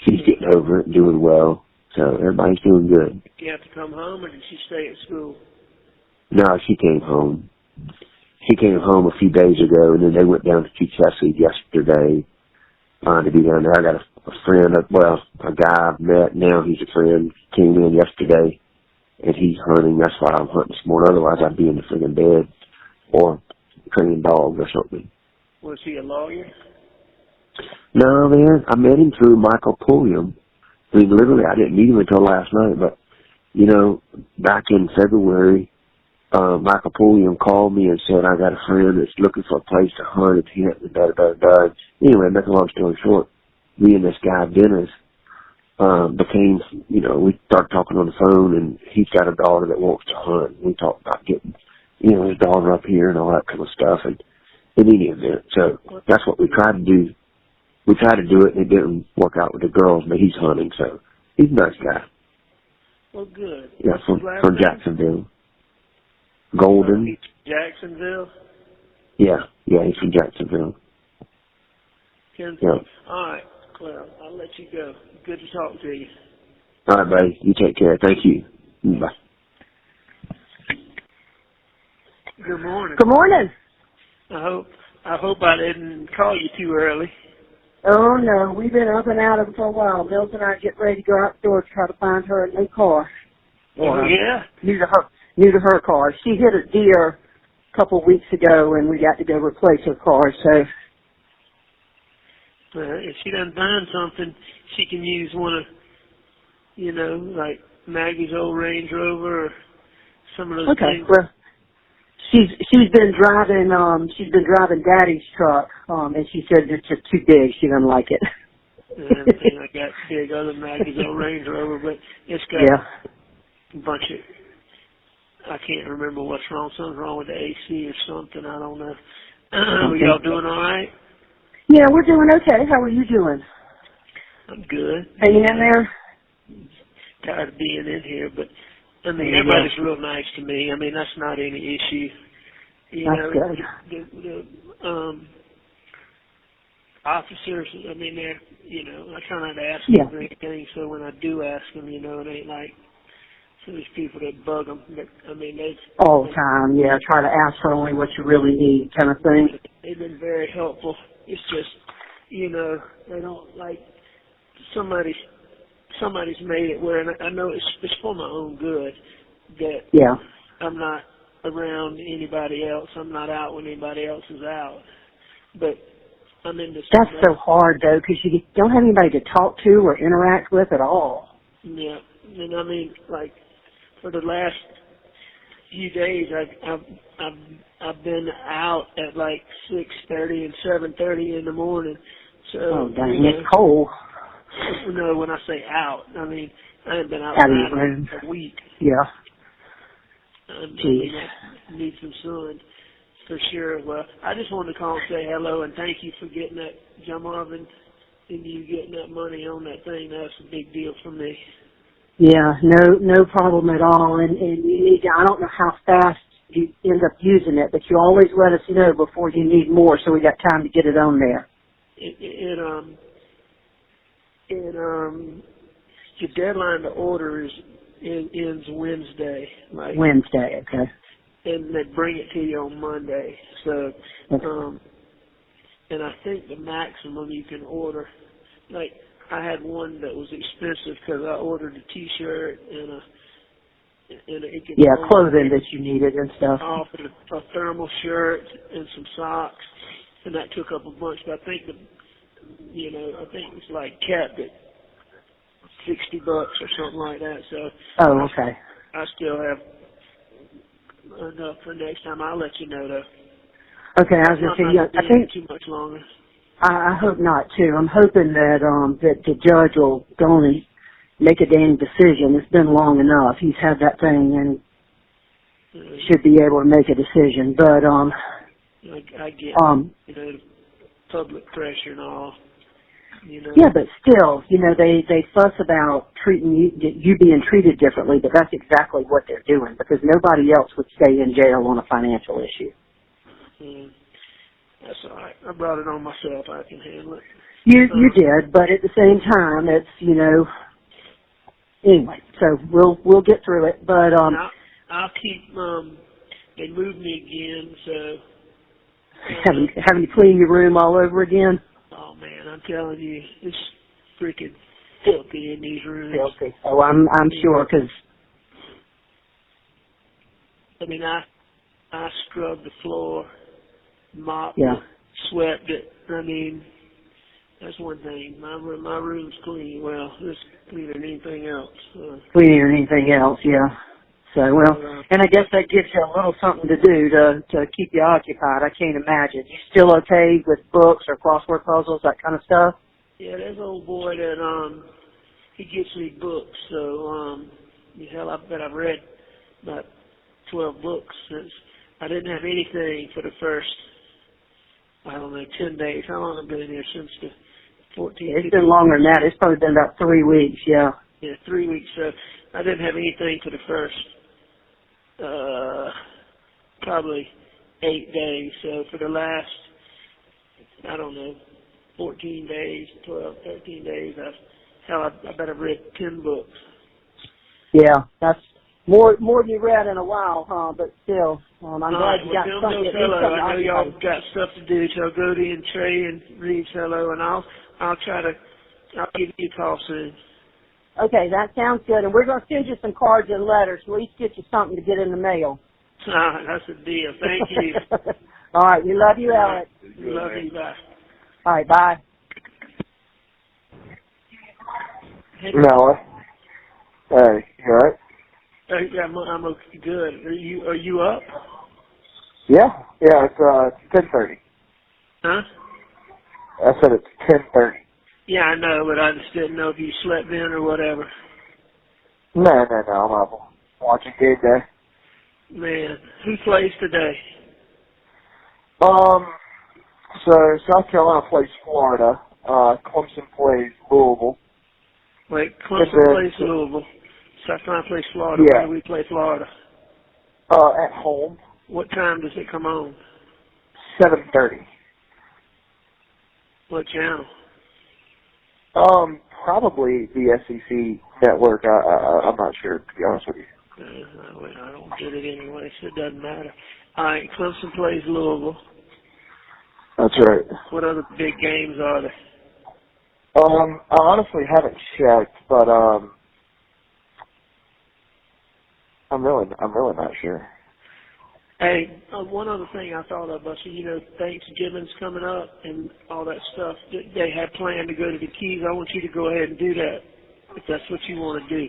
she's getting over it and doing well. So everybody's doing good. Did you have to come home, or did she stay at school? No, she came home. She came home a few days ago, and then they went down to Chesapeake yesterday to be down there. I got a friend, a guy I've met now. He's a friend. Came in yesterday, and he's hunting. That's why I'm hunting this morning. Otherwise, I'd be in the friggin' bed or training dogs or something. Was he a lawyer? No, man. I met him through Michael Pulliam. I mean, literally, I didn't meet him until last night, but, back in February, Michael Pulliam called me and said, I got a friend that's looking for a place to hunt and hunt and da-da-da-da. Anyway, make a long story short, me and this guy, Dennis, became, we started talking on the phone, and he's got a daughter that wants to hunt. We talked about getting, his daughter up here and all that kind of stuff, and in any event. So that's what we tried to do. We tried to do it, and it didn't work out with the girls, but he's hunting, so he's a nice guy. Well, good. Yeah, from Jacksonville. Golden. Jacksonville? Yeah, he's from Jacksonville. Yeah. All right, well, I'll let you go. Good to talk to you. All right, buddy. You take care. Thank you. Bye. Good morning. Good morning. I hope I didn't call you too early. Oh, no, we've been up and out of it for a while. Mills and I get ready to go out the door to try to find her a new car. Oh, yeah? New to her car. She hit a deer a couple of weeks ago, and we got to go replace her car, so. If she doesn't find something, she can use one of, like Maggie's old Range Rover or some of those things. Okay, well, she's been driving Daddy's truck, and she said it's just too big. She doesn't like it. Everything I got big other than Maggie's old Range Rover, but it's got a bunch of, I can't remember what's wrong. Something's wrong with the AC or something. I don't know. Are y'all doing all right? Yeah, we're doing okay. How are you doing? I'm good. Hanging in there? Tired of being in here, but everybody's real nice to me. That's not any issue. That's good. The officers, they're, I try not to ask them for anything, so when I do ask them, it ain't like some of these people that bug them. But, all the time, try to ask for only what you really need kind of thing. They've been very helpful. It's just, they don't like somebody's made it where, and I know it's for my own good that I'm not around anybody else. I'm not out when anybody else is out. But I'm in this. That's so hard though, because you don't have anybody to talk to or interact with at all. Yeah, and like for the last few days, I've been out at like 6:30 and 7:30 in the morning. So oh dang, it's cold. No, when I say out, I haven't been Out of your outside room. in a week. Yeah. I need some sun for sure. Well, I just wanted to call and say hello and thank you for getting that, John Marvin, and you getting that money on that thing. That's a big deal for me. Yeah, no problem at all. And you need to, I don't know how fast you end up using it, but you always let us know before you need more so we got time to get it on there. The deadline to order ends Wednesday. Wednesday, okay. And they bring it to you on Monday. So, Okay. and I think the maximum you can order, like I had one that was expensive because I ordered a T-shirt and it could clothing that you needed and stuff. offered a thermal shirt and some socks, and that took up a bunch. But I think I think it's like capped at $60 or something like that. So. Oh, okay. I still have enough for next time. I'll let you know though. Okay, I was going to say, I think too much longer. I hope not too. I'm hoping that that the judge will go and make a dang decision. It's been long enough. He's had that thing and should be able to make a decision. But I get the public pressure and all. Yeah, but still, they fuss about treating you being treated differently, but that's exactly what they're doing because nobody else would stay in jail on a financial issue. That's all right. I brought it on myself. I can handle it. You did, but at the same time, it's anyway. So we'll get through it. But I'll keep. They moved me again, so having to clean your room all over again. Oh man, I'm telling you, it's freaking filthy in these rooms. Filthy. Oh, I'm sure because. I mean, I scrubbed the floor, mopped it, swept it. I mean, that's one thing. My room's clean. Well, it's cleaner than anything else. Cleaner than anything else, yeah. So, and I guess that gives you a little something to do to keep you occupied. I can't imagine. You still okay with books or crossword puzzles, that kind of stuff? Yeah, there's an old boy that, he gets me books. So, hell, I bet I've read about 12 books since I didn't have anything for the first, 10 days. How long have I been here? Since the 14th? It's been longer than that. It's probably been about 3 weeks, yeah. Yeah, 3 weeks. So I didn't have anything for the first, probably 8 days. So for the last, 14 days, 12, 13 days, I bet I've read 10 books. Yeah, that's more than you read in a while, huh? But still, I'm glad you got something. I know y'all got stuff to do, so go to and Trey and read hello, and I'll give you a call soon. Okay, that sounds good. And we're going to send you some cards and letters. At least get you something to get in the mail. That's a deal. Thank you. All right. We love you, Alex. Love you. Bye. All right. Bye. Noah. Hey, you all right? Yeah, I'm okay. Good. Are you up? Yeah. It's 10:30. Huh? I said it's 10:30. Yeah, I know, but I just didn't know if you slept in or whatever. No, I'm up watching game day. Man, who plays today? So South Carolina plays Florida. Clemson plays Louisville. Wait, Clemson plays Louisville. South Carolina plays Florida. Yeah. Where do we play Florida? At home. What time does it come on? 7:30. What channel? Probably the SEC network. I'm not sure, to be honest with you. I don't get it anyway, so it doesn't matter. All right, Clemson plays Louisville. That's right. What other big games are there? I honestly haven't checked, but I'm really not sure. Hey, one other thing I thought of, Thanksgiving's coming up and all that stuff. They had planned to go to the Keys. I want you to go ahead and do that if that's what you want to do.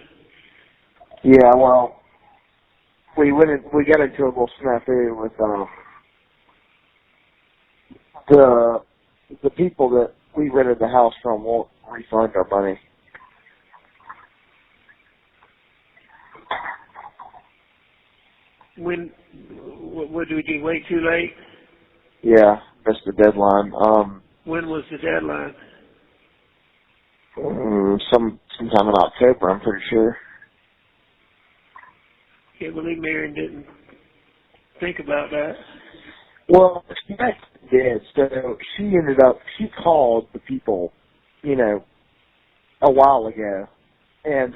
Yeah, well, we got into a little snafu with the people that we rented the house from won't refund our money. What do we do? Wait too late? Yeah, missed the deadline. When was the deadline? Sometime in October, I'm pretty sure. Can't believe Marion didn't think about that. Well, she actually did. So she called the people, a while ago, and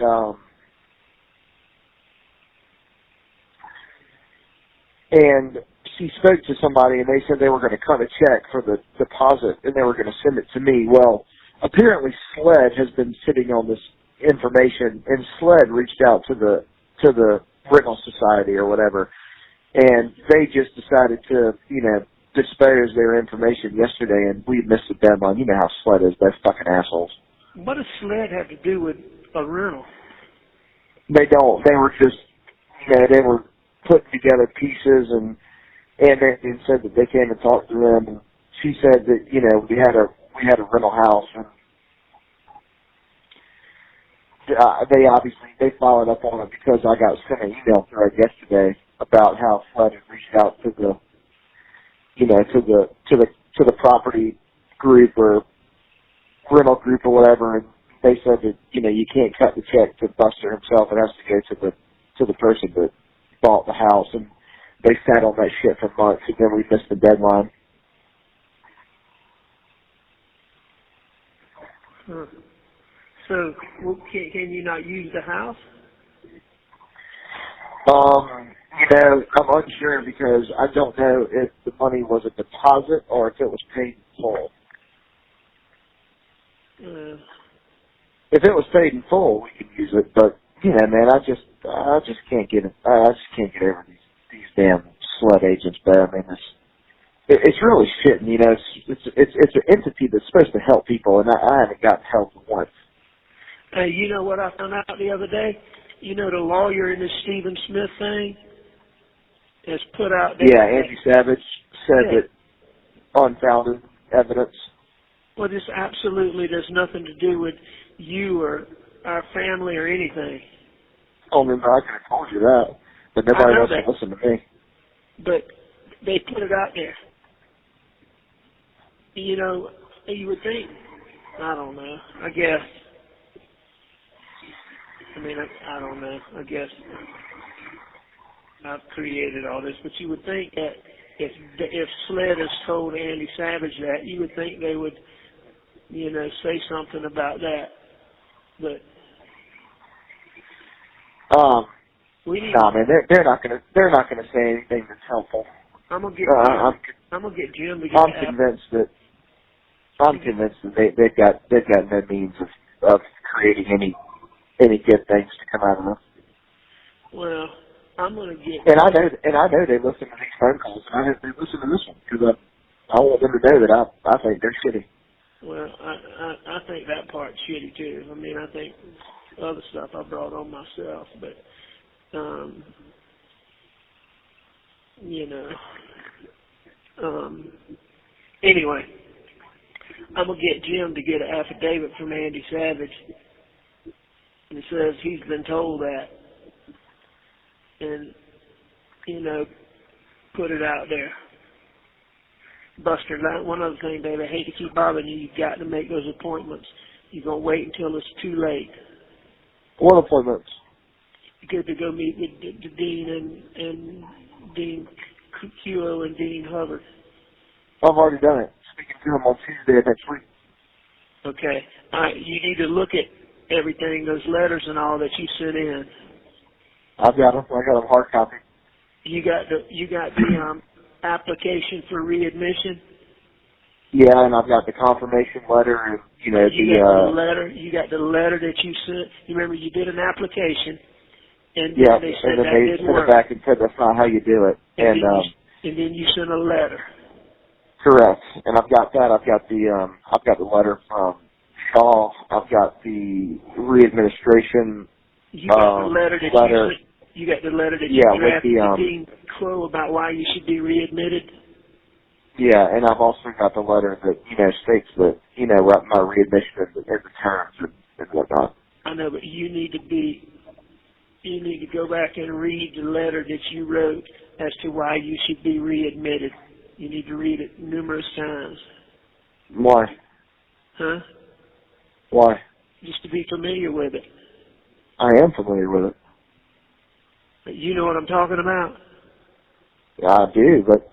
she spoke to somebody, and they said they were going to cut a check for the deposit, and they were going to send it to me. Well, apparently SLED has been sitting on this information, and SLED reached out to the Rental Society or whatever, and they just decided to, dispose their information yesterday, and we missed the deadline. You know how SLED is. They're fucking assholes. What does SLED have to do with a rental? They don't. They were just, they were putting together pieces, and they said that they came and talked to them, and she said that, we had a rental house, and they followed up on it because I got sent an email thread yesterday about how SLED had reached out to the, to the property group or rental group or whatever, and they said that, you can't cut the check to Buster himself. It has to go to the person that bought the house, and they sat on that shit for months, and then we missed the deadline. Huh. So, can you not use the house? I'm unsure because I don't know if the money was a deposit or if it was paid in full. If it was paid in full, we could use it, but man, I just can't get it. I just can't get over these damn SLED agents. But I mean, it's really shit. And, it's an entity that's supposed to help people, and I haven't gotten help once. You know what I found out the other day? The lawyer in this Stephen Smith thing has put out there. Yeah, Andy Savage said that unfounded evidence. Well, this absolutely does nothing to do with you or our family or anything. Oh, man, I could have told you that, but nobody else will listen to me. But they put it out there. You would think, I don't know, I guess. I don't know. I guess I've created all this, but you would think that if SLED has told Andy Savage that, you would think they would, say something about that. But man, they're not gonna say anything that's helpful. I'm gonna get Jim to get. I'm convinced that they've got no means of creating any good things to come out of them. Well, I'm going to get... And I know they listen to these phone calls, and I hope they listen to this one, because I want them to know that I think they're shitty. Well, I think that part's shitty, too. I think other stuff I brought on myself, but, anyway, I'm going to get Jim to get an affidavit from Andy Savage. And it says he's been told that. And, put it out there. Buster, one other thing, baby, I hate to keep bothering you. You've got to make those appointments. You're going to wait until it's too late. What appointments? You're good to go meet with Dean and Dean Kuo and Dean Hubbard. I've already done it. Speaking to him on Tuesday of next week. Okay. You need to look at everything, those letters and all that you sent in. I've got them. I got them hard copy. You got the application for readmission. Yeah, and I've got the confirmation letter, and you got the letter. You got the letter that you sent. You remember you did an application, and then they said that didn't work. Sent it back and said that's not how you do it. And then you sent a letter. Correct. And I've got that. I've got the letter from Shaw. I've got the readministration. You got the letter that you got the letter that you drafted to Dean Crow about why you should be readmitted. Yeah, and I've also got the letter that states that my readmission and the terms and whatnot. I know, but you need to be go back and read the letter that you wrote as to why you should be readmitted. You need to read it numerous times. Why? Huh? Why? Just to be familiar with it. I am familiar with it. You know what I'm talking about? Yeah, I do, but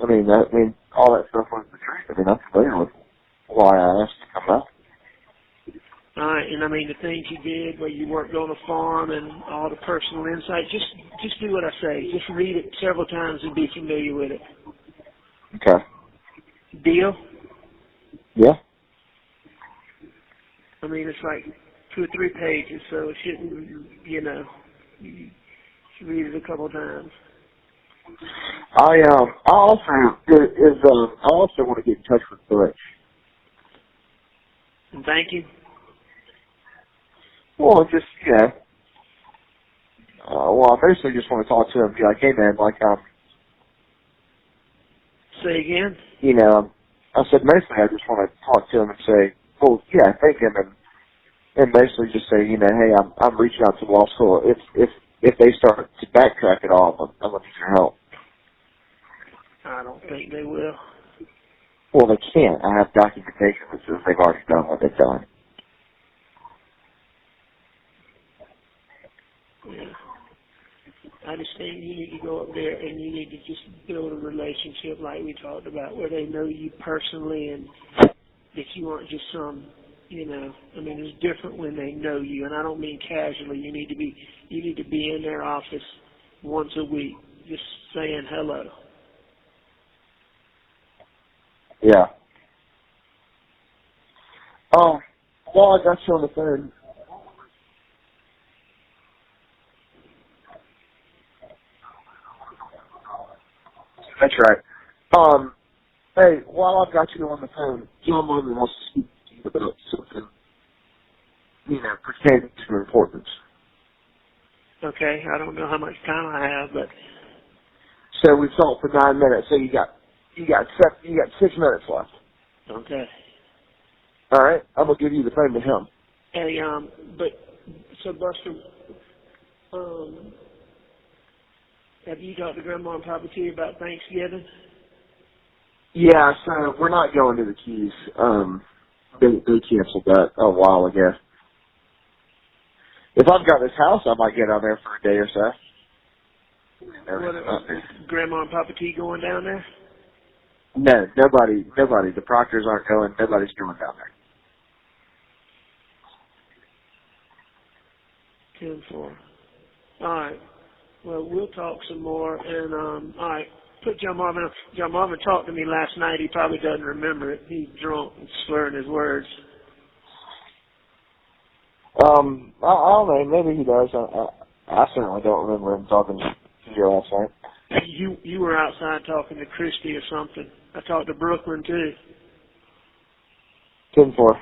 all that stuff was the truth. I'm familiar with why I asked to come up. All right, and the things you did where you worked on a farm and all the personal insight, just do what I say. Just read it several times and be familiar with it. Okay. Deal? Yeah. It's like 2 or 3 pages, so it shouldn't, you should read it a couple times. I also want to get in touch with Butch. And thank you. Well, just I basically just want to talk to him. Be like, hey man, Say again. I said basically I just want to talk to him and say, well, yeah, thank him, and basically just say, hey, I'm reaching out to law school. If they start to backtrack at all, I'm looking for help. I don't think they will. Well, they can't. I have documentation that says they've already done what they've done. Yeah. I just think you need to go up there and you need to just build a relationship like we talked about, where they know you personally and that you aren't just some, it's different when they know you, and I don't mean casually. You need to be in their office once a week, just saying hello. Yeah. Well, I got you on the phone. That's right. Hey, while I've got you on the phone, John Marvin wants to speak to you about something, pertaining to importance. Okay, I don't know how much time I have, but So we've talked for 9 minutes, so you got 6 minutes left. okay. All right, I'm gonna give you the phone to him. Hey, so Buster, have you talked to Grandma and Papa T about Thanksgiving? Yeah, so we're not going to the Keys. They canceled that a while ago. If I've got this house, I might get out there for a day or so. Grandma and Papa T going down there? No, nobody. The Proctors aren't going. Nobody's going down there. 10-4. All right. Well, we'll talk some more. And all right, put John Marvin. John Marvin talked to me last night. He probably doesn't remember it. He's drunk and slurring his words. I don't know. Maybe he does. I certainly don't remember him talking to you last night. You were outside talking to Christy or something. I talked to Brooklyn too. 10-4.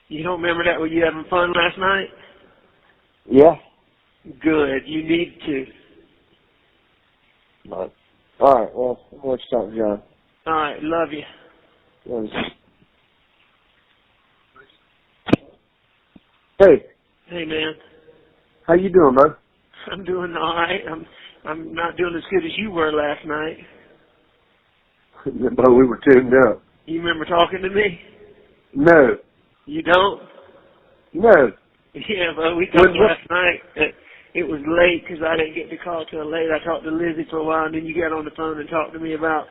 You don't remember that? Were you having fun last night? Yeah. Good. You need to. But, all right. Well, what's up, John? All right. Love you. Hey. Hey, man. How you doing, bud? I'm doing all right. I'm not doing as good as you were last night. But we were tuned up. You remember talking to me? No. You don't? No. Yeah, but we talked last night. It was late because I didn't get the call till late. I talked to Lizzie for a while, and then you got on the phone and talked to me about,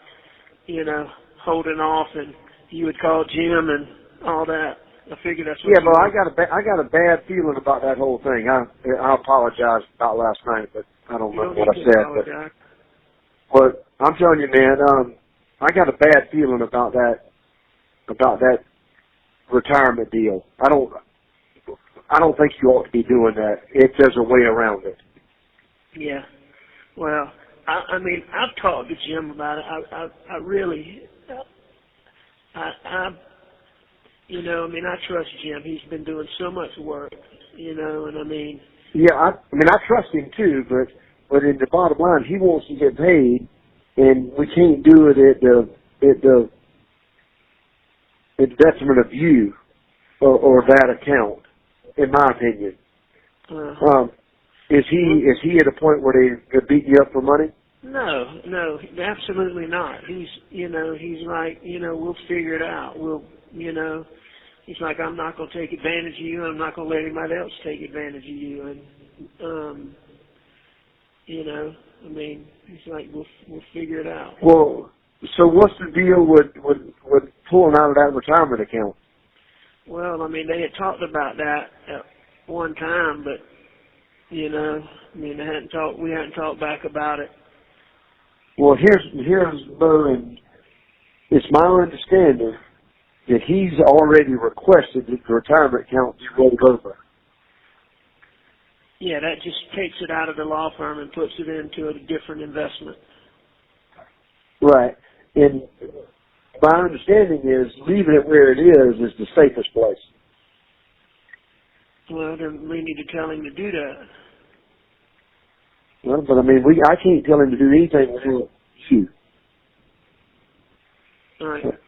holding off, and you would call Jim and all that. I figured that's what. Yeah, but I got a bad feeling about that whole thing. I apologize about last night, but I don't remember what I said. But I'm telling you, man, I got a bad feeling about that retirement deal. I don't think you ought to be doing that if there's a way around it. Yeah. Well, I've talked to Jim about it. I really, I trust Jim. He's been doing so much work, and Yeah, I trust him too, but in the bottom line, he wants to get paid, and we can't do it at the detriment of you or that account, in my opinion. Is he at a point where they're beating you up for money? No, absolutely not. He's like, we'll figure it out. He's like, I'm not going to take advantage of you. I'm not going to let anybody else take advantage of you. And, he's like, we'll figure it out. Well, so what's the deal with pulling out of that retirement account? Well, they had talked about that at one time, but, we hadn't talked back about it. Well, here's Bo, and it's my understanding that he's already requested that the retirement account be rolled over. Yeah, that just takes it out of the law firm and puts it into a different investment. Right. And my understanding is leaving it where it is the safest place. Well, then we need to tell him to do that. Well, but I can't tell him to do anything without you. All right.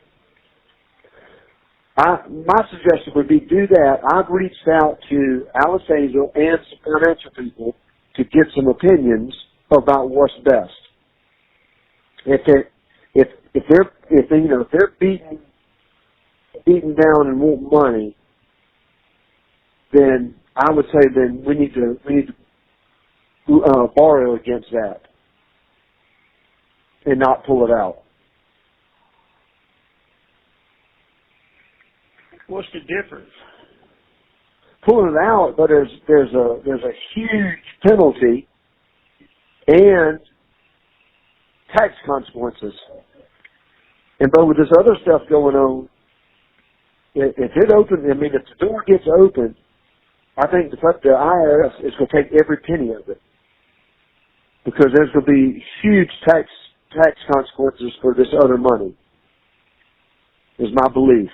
My suggestion would be do that. I've reached out to Alice Angel and some financial people to get some opinions about what's best. If they're beaten down and want money, then I would say then we need to borrow against that and not pull it out. What's the difference? Pulling it out, but there's a huge penalty and tax consequences. And but with this other stuff going on, if it opens, if the door gets open, I think the IRS is going to take every penny of it because there's going to be huge tax consequences for this other money. Is my belief.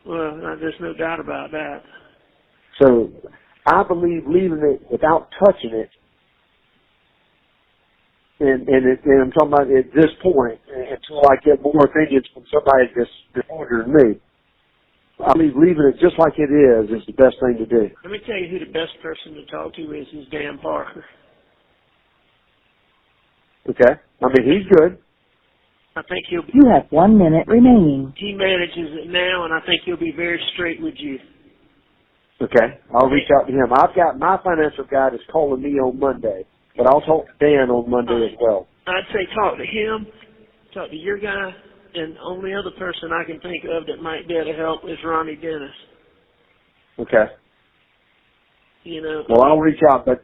Well, there's no doubt about that. So I believe leaving it without touching it, and I'm talking about at this point until I get more opinions from somebody that's older than me. I believe leaving it just like it is the best thing to do. Let me tell you who the best person to talk to is Dan Parker. Okay? He's good. I think You have 1 minute remaining. He manages it now, and I think he'll be very straight with you. Okay, I'll reach out to him. I've got my financial guy that's calling me on Monday, but I'll talk to Dan on Monday as well. I'd say talk to him, talk to your guy, and the only other person I can think of that might be able to help is Ronnie Dennis. Okay. Well, I'll reach out, but,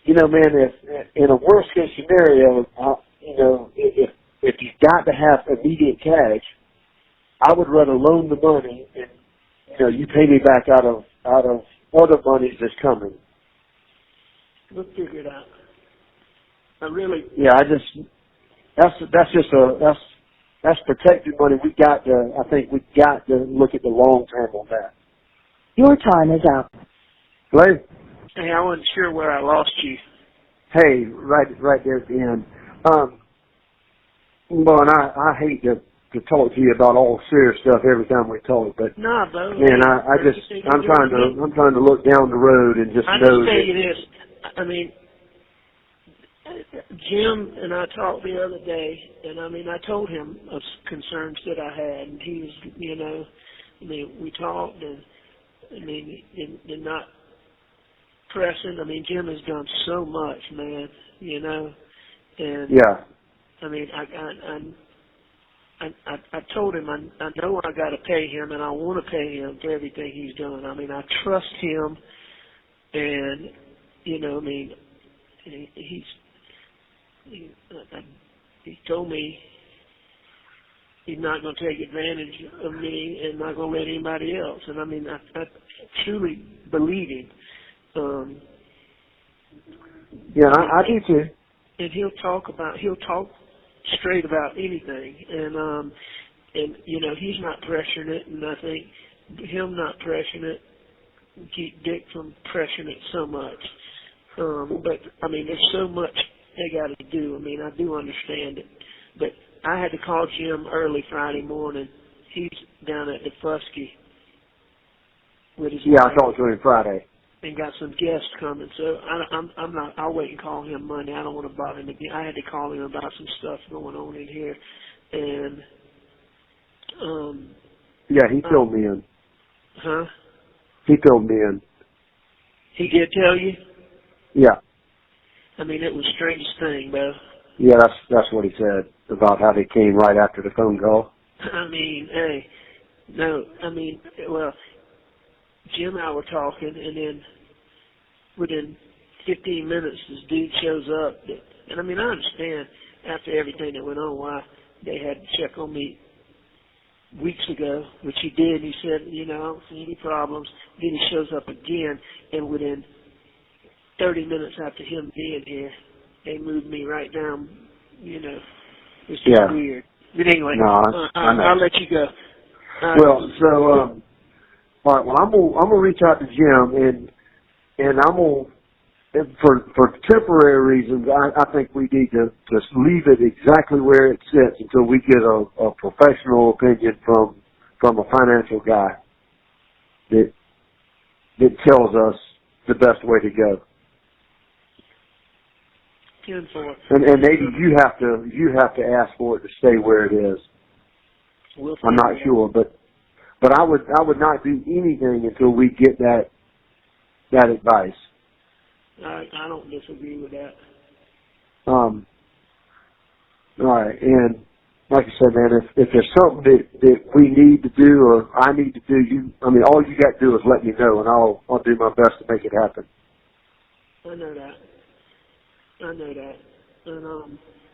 man, if in a worst case scenario, if you've got to have immediate cash, I would rather loan the money and, you pay me back out of other monies that's coming. We'll figure it out. That's protected money. I think we got to look at the long term on that. Your time is up. Hello? Hey, I wasn't sure where I lost you. Hey, right there at the end. Well, and I hate to talk to you about all serious stuff every time we talk, but nah, bro. Man, I'm trying to look down the road and just know. I'll tell you this. Jim and I talked the other day, and I told him of concerns that I had, and he was, we talked, and they're not pressing. Jim has done so much, man, and yeah. I told him I know I got to pay him, and I want to pay him for everything he's done. I trust him, and he told me he's not going to take advantage of me and not going to let anybody else. And I truly believe him. Yeah, I do too. And he'll talk straight about anything, and he's not pressuring it, and I think him not pressuring it keep Dick from pressuring it so much. But there's so much they got to do. I do understand it, but I had to call Jim early Friday morning. He's down at the Fusky with his wife. I talked to him Friday. and got some guests coming. So I'm not. I'll wait and call him Monday. I don't want to bother him again. I had to call him about some stuff going on in here, and yeah, he filled me in. Huh? He filled me in. He did tell you? Yeah. I mean, it was the strangest thing, though. Yeah, that's what he said about how they came right after the phone call. I mean, hey, no, I mean, well, Jim and I were talking, and then within 15 minutes, this dude shows up. And I mean, I understand after everything that went on why they had to check on me weeks ago, which he did. He said, I don't see any problems. Then he shows up again, and within 30 minutes after him being here, they moved me right down, It's just weird. But anyway, no, I'll let you go. Well, so, all right, well, I'm gonna reach out to Jim, and I'm gonna, for temporary reasons, I think we need to just leave it exactly where it sits until we get a professional opinion from a financial guy that tells us the best way to go. And maybe you have to ask for it to stay where it is. I'm not sure, but I would not do anything until we get that advice. I don't disagree with that. All right, and like I said, man, if there's something that we need to do or I need to do, all you got to do is let me know, and I'll do my best to make it happen. I know that. And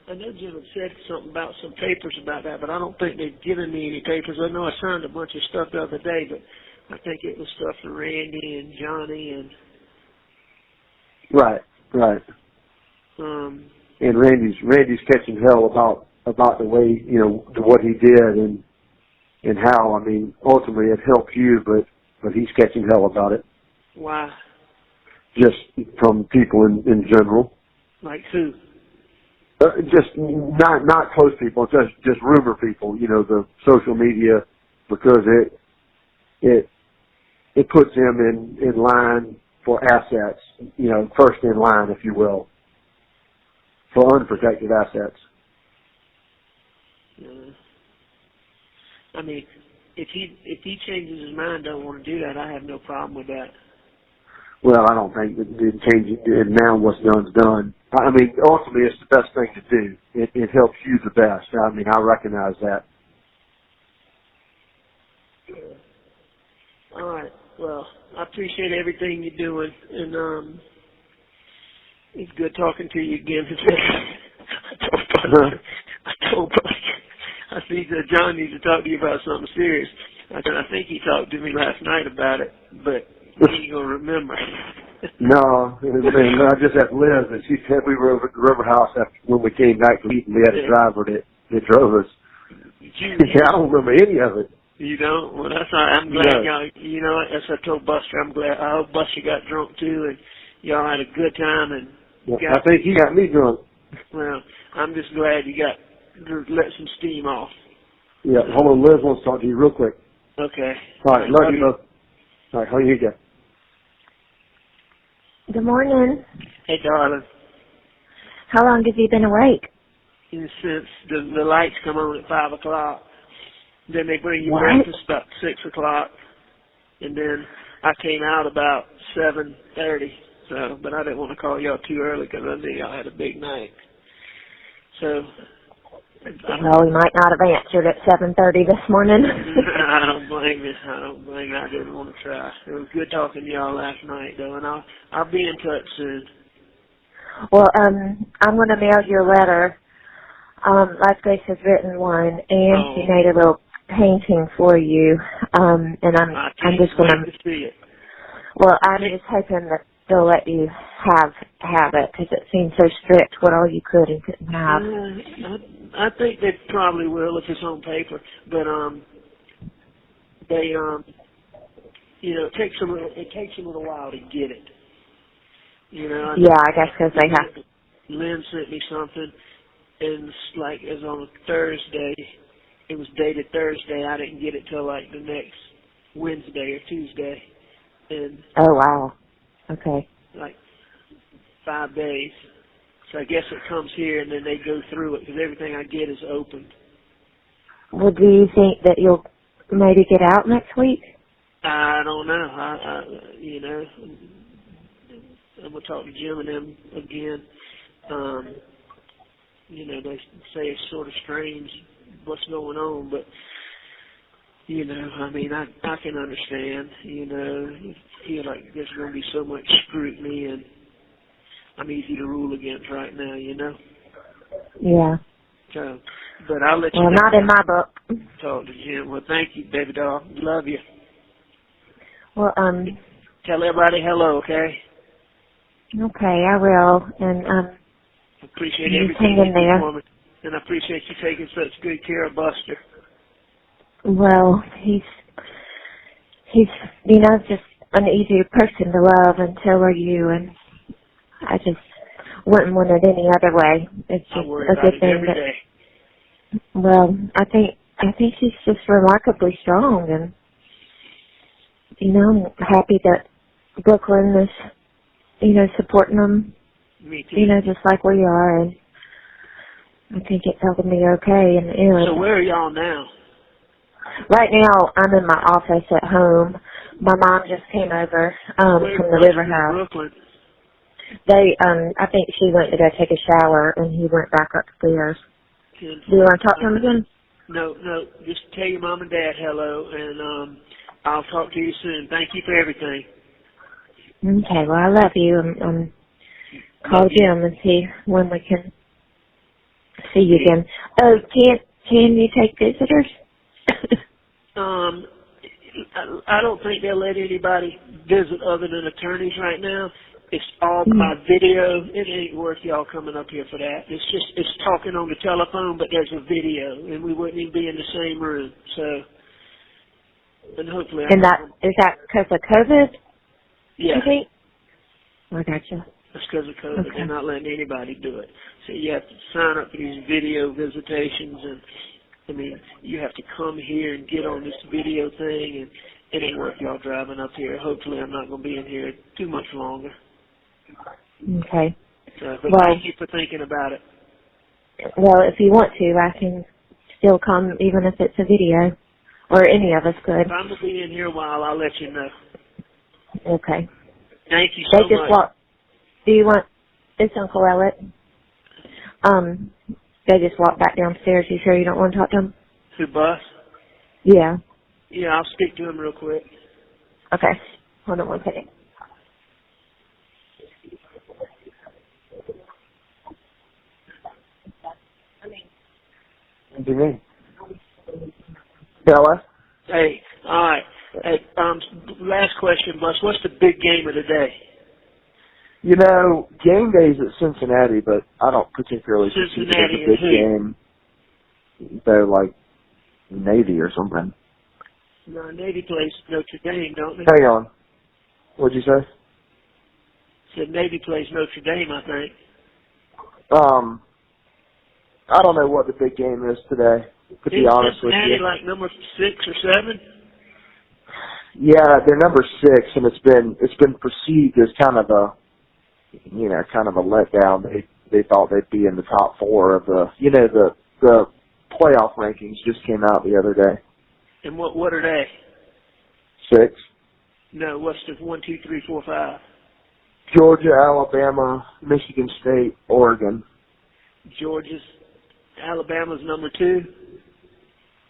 I know Jim had said something about some papers about that, but I don't think they've given me any papers. I know I signed a bunch of stuff the other day, but I think it was stuff for Randy and Johnny and. Right. And Randy's catching hell about the way, what he did and how, ultimately it helped you, but he's catching hell about it. Why? Just from people in general. Like who? Just not close people, just rumor people, the social media, because it puts him in line for assets, first in line, if you will, for unprotected assets. If he changes his mind, don't want to do that, I have no problem with that. Well, I don't think that changing it now what's done's done. Ultimately, it's the best thing to do. It helps you the best. I recognize that. All right. Well, I appreciate everything you're doing, and it's good talking to you again. I told Buster, I think that John needs to talk to you about something serious. I think he talked to me last night about it, but he ain't gonna remember. No, I just asked Liz, and she said we were over at the River House when we came back from eating. We had a driver that drove us. I don't remember any of it. You don't? Well, that's all right. I'm glad y'all, as I told Buster, I'm glad. I hope Buster got drunk too, and y'all had a good time. And I think he got me drunk. Well, I'm just glad you got let some steam off. Yeah, hold on. Liz wants to talk to you real quick. Okay. All right, love you both. All right, how you go? Good morning. Hey, darling. How long have you been awake? Since the lights come on at 5 o'clock. Then they bring you What? breakfast about 6 o'clock. And then I came out about 7:30. So, but I didn't want to call y'all too early because I knew y'all had a big night. So. Well, we might not have answered at 7:30 this morning. I don't blame you. I didn't want to try. It was good talking to y'all last night, though, and I'll be in touch soon. Well, I'm going to mail you a letter. Last Grace has written one, and she made a little painting for you. And I'm just going to see it. Well, I'm just hoping that they'll let you have it because it seems so strict. What all you could and couldn't have. I think they probably will if it's on paper, but they it takes a little while to get it. Yeah, I guess because they have. Lynn sent me something, and it's on a Thursday. It was dated Thursday. I didn't get it till like the next Wednesday or Tuesday, and oh wow. Okay. like 5 days. So I guess it comes here and then they go through it because everything I get is opened. Well, do you think that you'll maybe get out next week? I don't know. I'm gonna talk to Jim and them again. They say it's sort of strange what's going on, but I can understand. You feel like there's gonna be so much scrutiny, and I'm easy to rule against right now. Yeah. So, but I'll let you. Well, not in my book. Talk to Jim. Well, thank you, baby doll. Love you. Well, tell everybody hello, okay? Okay, I will, and appreciate you everything hang in you there. do for me, and I appreciate you taking such good care of Buster. Well, he's just an easier person to love, and so are you, and I just wouldn't want it any other way. It's just I worry a about good it thing every day. Well, I think she's just remarkably strong, and I'm happy that Brooklyn is, supporting them. Me too. Just like we are, and I think it's helping me okay in the end. So where are y'all now? Right now, I'm in my office at home. My mom just came over from the River House. Brooklyn. I think she went to go take a shower, and he went back upstairs. Do you want to talk to him again? No. Just tell your mom and dad hello, and I'll talk to you soon. Thank you for everything. Okay. Well, I love you. Call Jim and see when we can see you again. Oh, can you take visitors? I don't think they'll let anybody visit other than attorneys right now. It's all by video. It ain't worth y'all coming up here for that. It's talking on the telephone, but there's a video, and we wouldn't even be in the same room. So, and hopefully, is that because of COVID? Yeah. You think? I gotcha. That's because of COVID. Okay. They're not letting anybody do it. So you have to sign up for these video visitations, and you have to come here and get on this video thing, and it ain't worth y'all driving up here. Hopefully, I'm not going to be in here too much longer. Okay. But thank you for thinking about it. Well, if you want to, I can still come, even if it's a video, or any of us could. If I'm going to be in here a while, I'll let you know. Okay. Thank you so much. Do you want this, Uncle Elliot? They just walked back downstairs. You sure you don't want to talk to them? Who, Bus? Yeah. Yeah, I'll speak to him real quick. Okay. Hold on one second. What do you mean? Bella? Hey, all right. Hey, last question, Bus. What's the big game of the day? Game day's at Cincinnati, but I don't particularly consider it a big game. They're like Navy or something. No, Navy plays Notre Dame, don't they? Hang on. What'd you say? Said Navy plays Notre Dame, I think. I don't know what the big game is today, to be honest with you. Cincinnati like number 6 or 7? Yeah, they're number 6, and it's been perceived as kind of a letdown. They thought they'd be in the top 4 of the playoff rankings just came out the other day. And what are they? 6. No, what's the 1, 2, 3, 4, 5? Georgia, Alabama, Michigan State, Oregon. Alabama's number 2?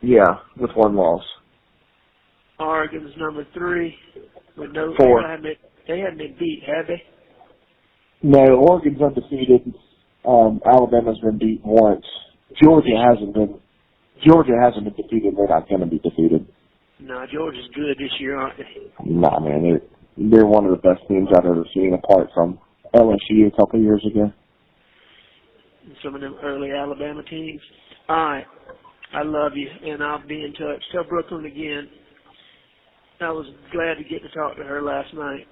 Yeah, with 1 loss. Oregon's number 3 with no 4. They haven't been beat, have they? No, Oregon's undefeated. Alabama's been beat once. Georgia hasn't been defeated. They're not going to be defeated. No, Georgia's good this year, aren't they? Nah, man, they're one of the best teams I've ever seen, apart from LSU a couple years ago. Some of them early Alabama teams. All right, I love you, and I'll be in touch. Tell Brooklyn again. I was glad to get to talk to her last night.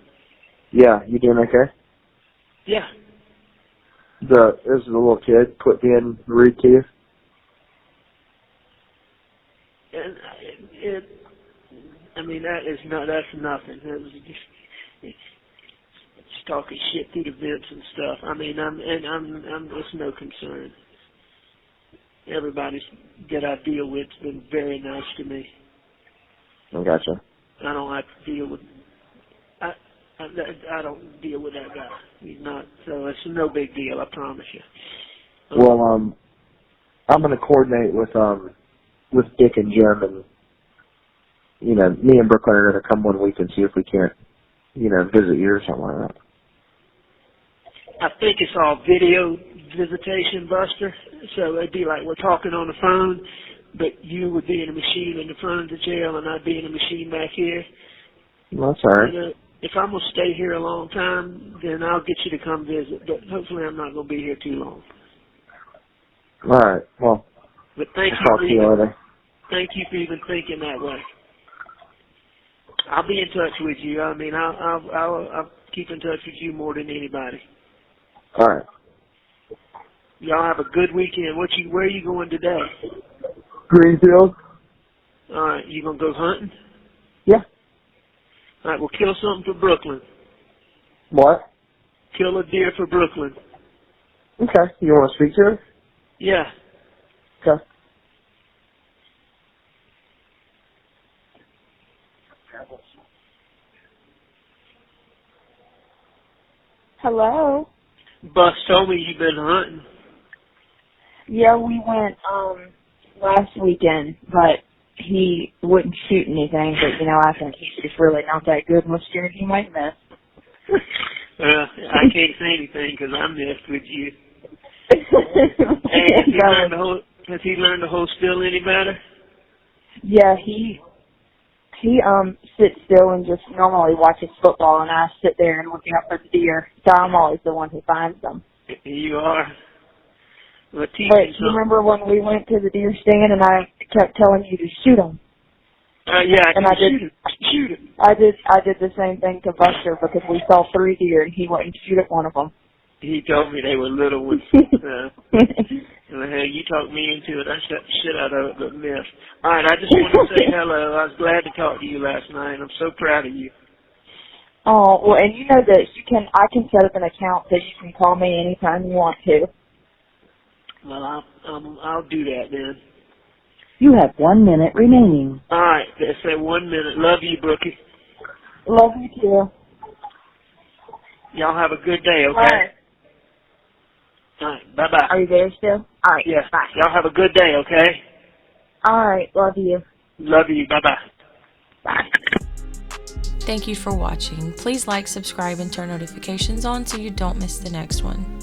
Yeah, you doing okay? Yeah. Is the little kid quit being rude to you? And that's nothing. It was just, talking shit through the vents and stuff. I mean, I'm it's no concern. Everybody's that I deal with has been very nice to me. I gotcha. I don't have to deal with. I don't deal with that guy. He's not. So it's no big deal. I promise you. Well, I'm going to coordinate with Dick and Jim, and me and Brooklyn are going to come one week and see if we can't, visit you or something like that. I think it's all video visitation, Buster. So it'd be like we're talking on the phone, but you would be in a machine in the front of the jail, and I'd be in a machine back here. Well, that's all right. If I'm going to stay here a long time, then I'll get you to come visit. But hopefully I'm not going to be here too long. All right. Well, but thank you for even thinking that way. I'll be in touch with you. I mean, I'll keep in touch with you more than anybody. All right. Y'all have a good weekend. Where are you going today? Greenfield. All right. You gonna go hunting? Yeah. All right. Well, kill something for Brooklyn. What? Kill a deer for Brooklyn. Okay. You want to speak to her? Yeah. Okay. Hello. Bus told me you've been hunting. Yeah, we went last weekend, but he wouldn't shoot anything. But I think he's just really not that good. Most years he might miss. I can't say anything because I messed with you. Hey, has he learned to hold still any better? Yeah, he sits still and just normally watches football, and I sit there and look out for the deer. So I'm always the one who finds them. You are. Well, but you remember when we went to the deer stand and I kept telling you to shoot them? Yeah, and I did. Shoot it. I did the same thing to Buster because we saw 3 deer and he wouldn't shoot at one of them. He told me they were little ones. Hey, you talked me into it. I shut the shit out of it, but missed. All right, I just wanted to say hello. I was glad to talk to you last night. I'm so proud of you. Oh, well, and you know that I can set up an account so you can call me anytime you want to. Well, I'll do that then. You have 1 minute remaining. All right, let's say 1 minute. Love you, Brookie. Love you too. Y'all have a good day, okay? Bye. All right, bye-bye. Are you there still? All right, yeah. Bye. Y'all have a good day, okay? All right, love you. Love you, bye-bye. Bye. Thank you for watching. Please like, subscribe, and turn notifications on so you don't miss the next one.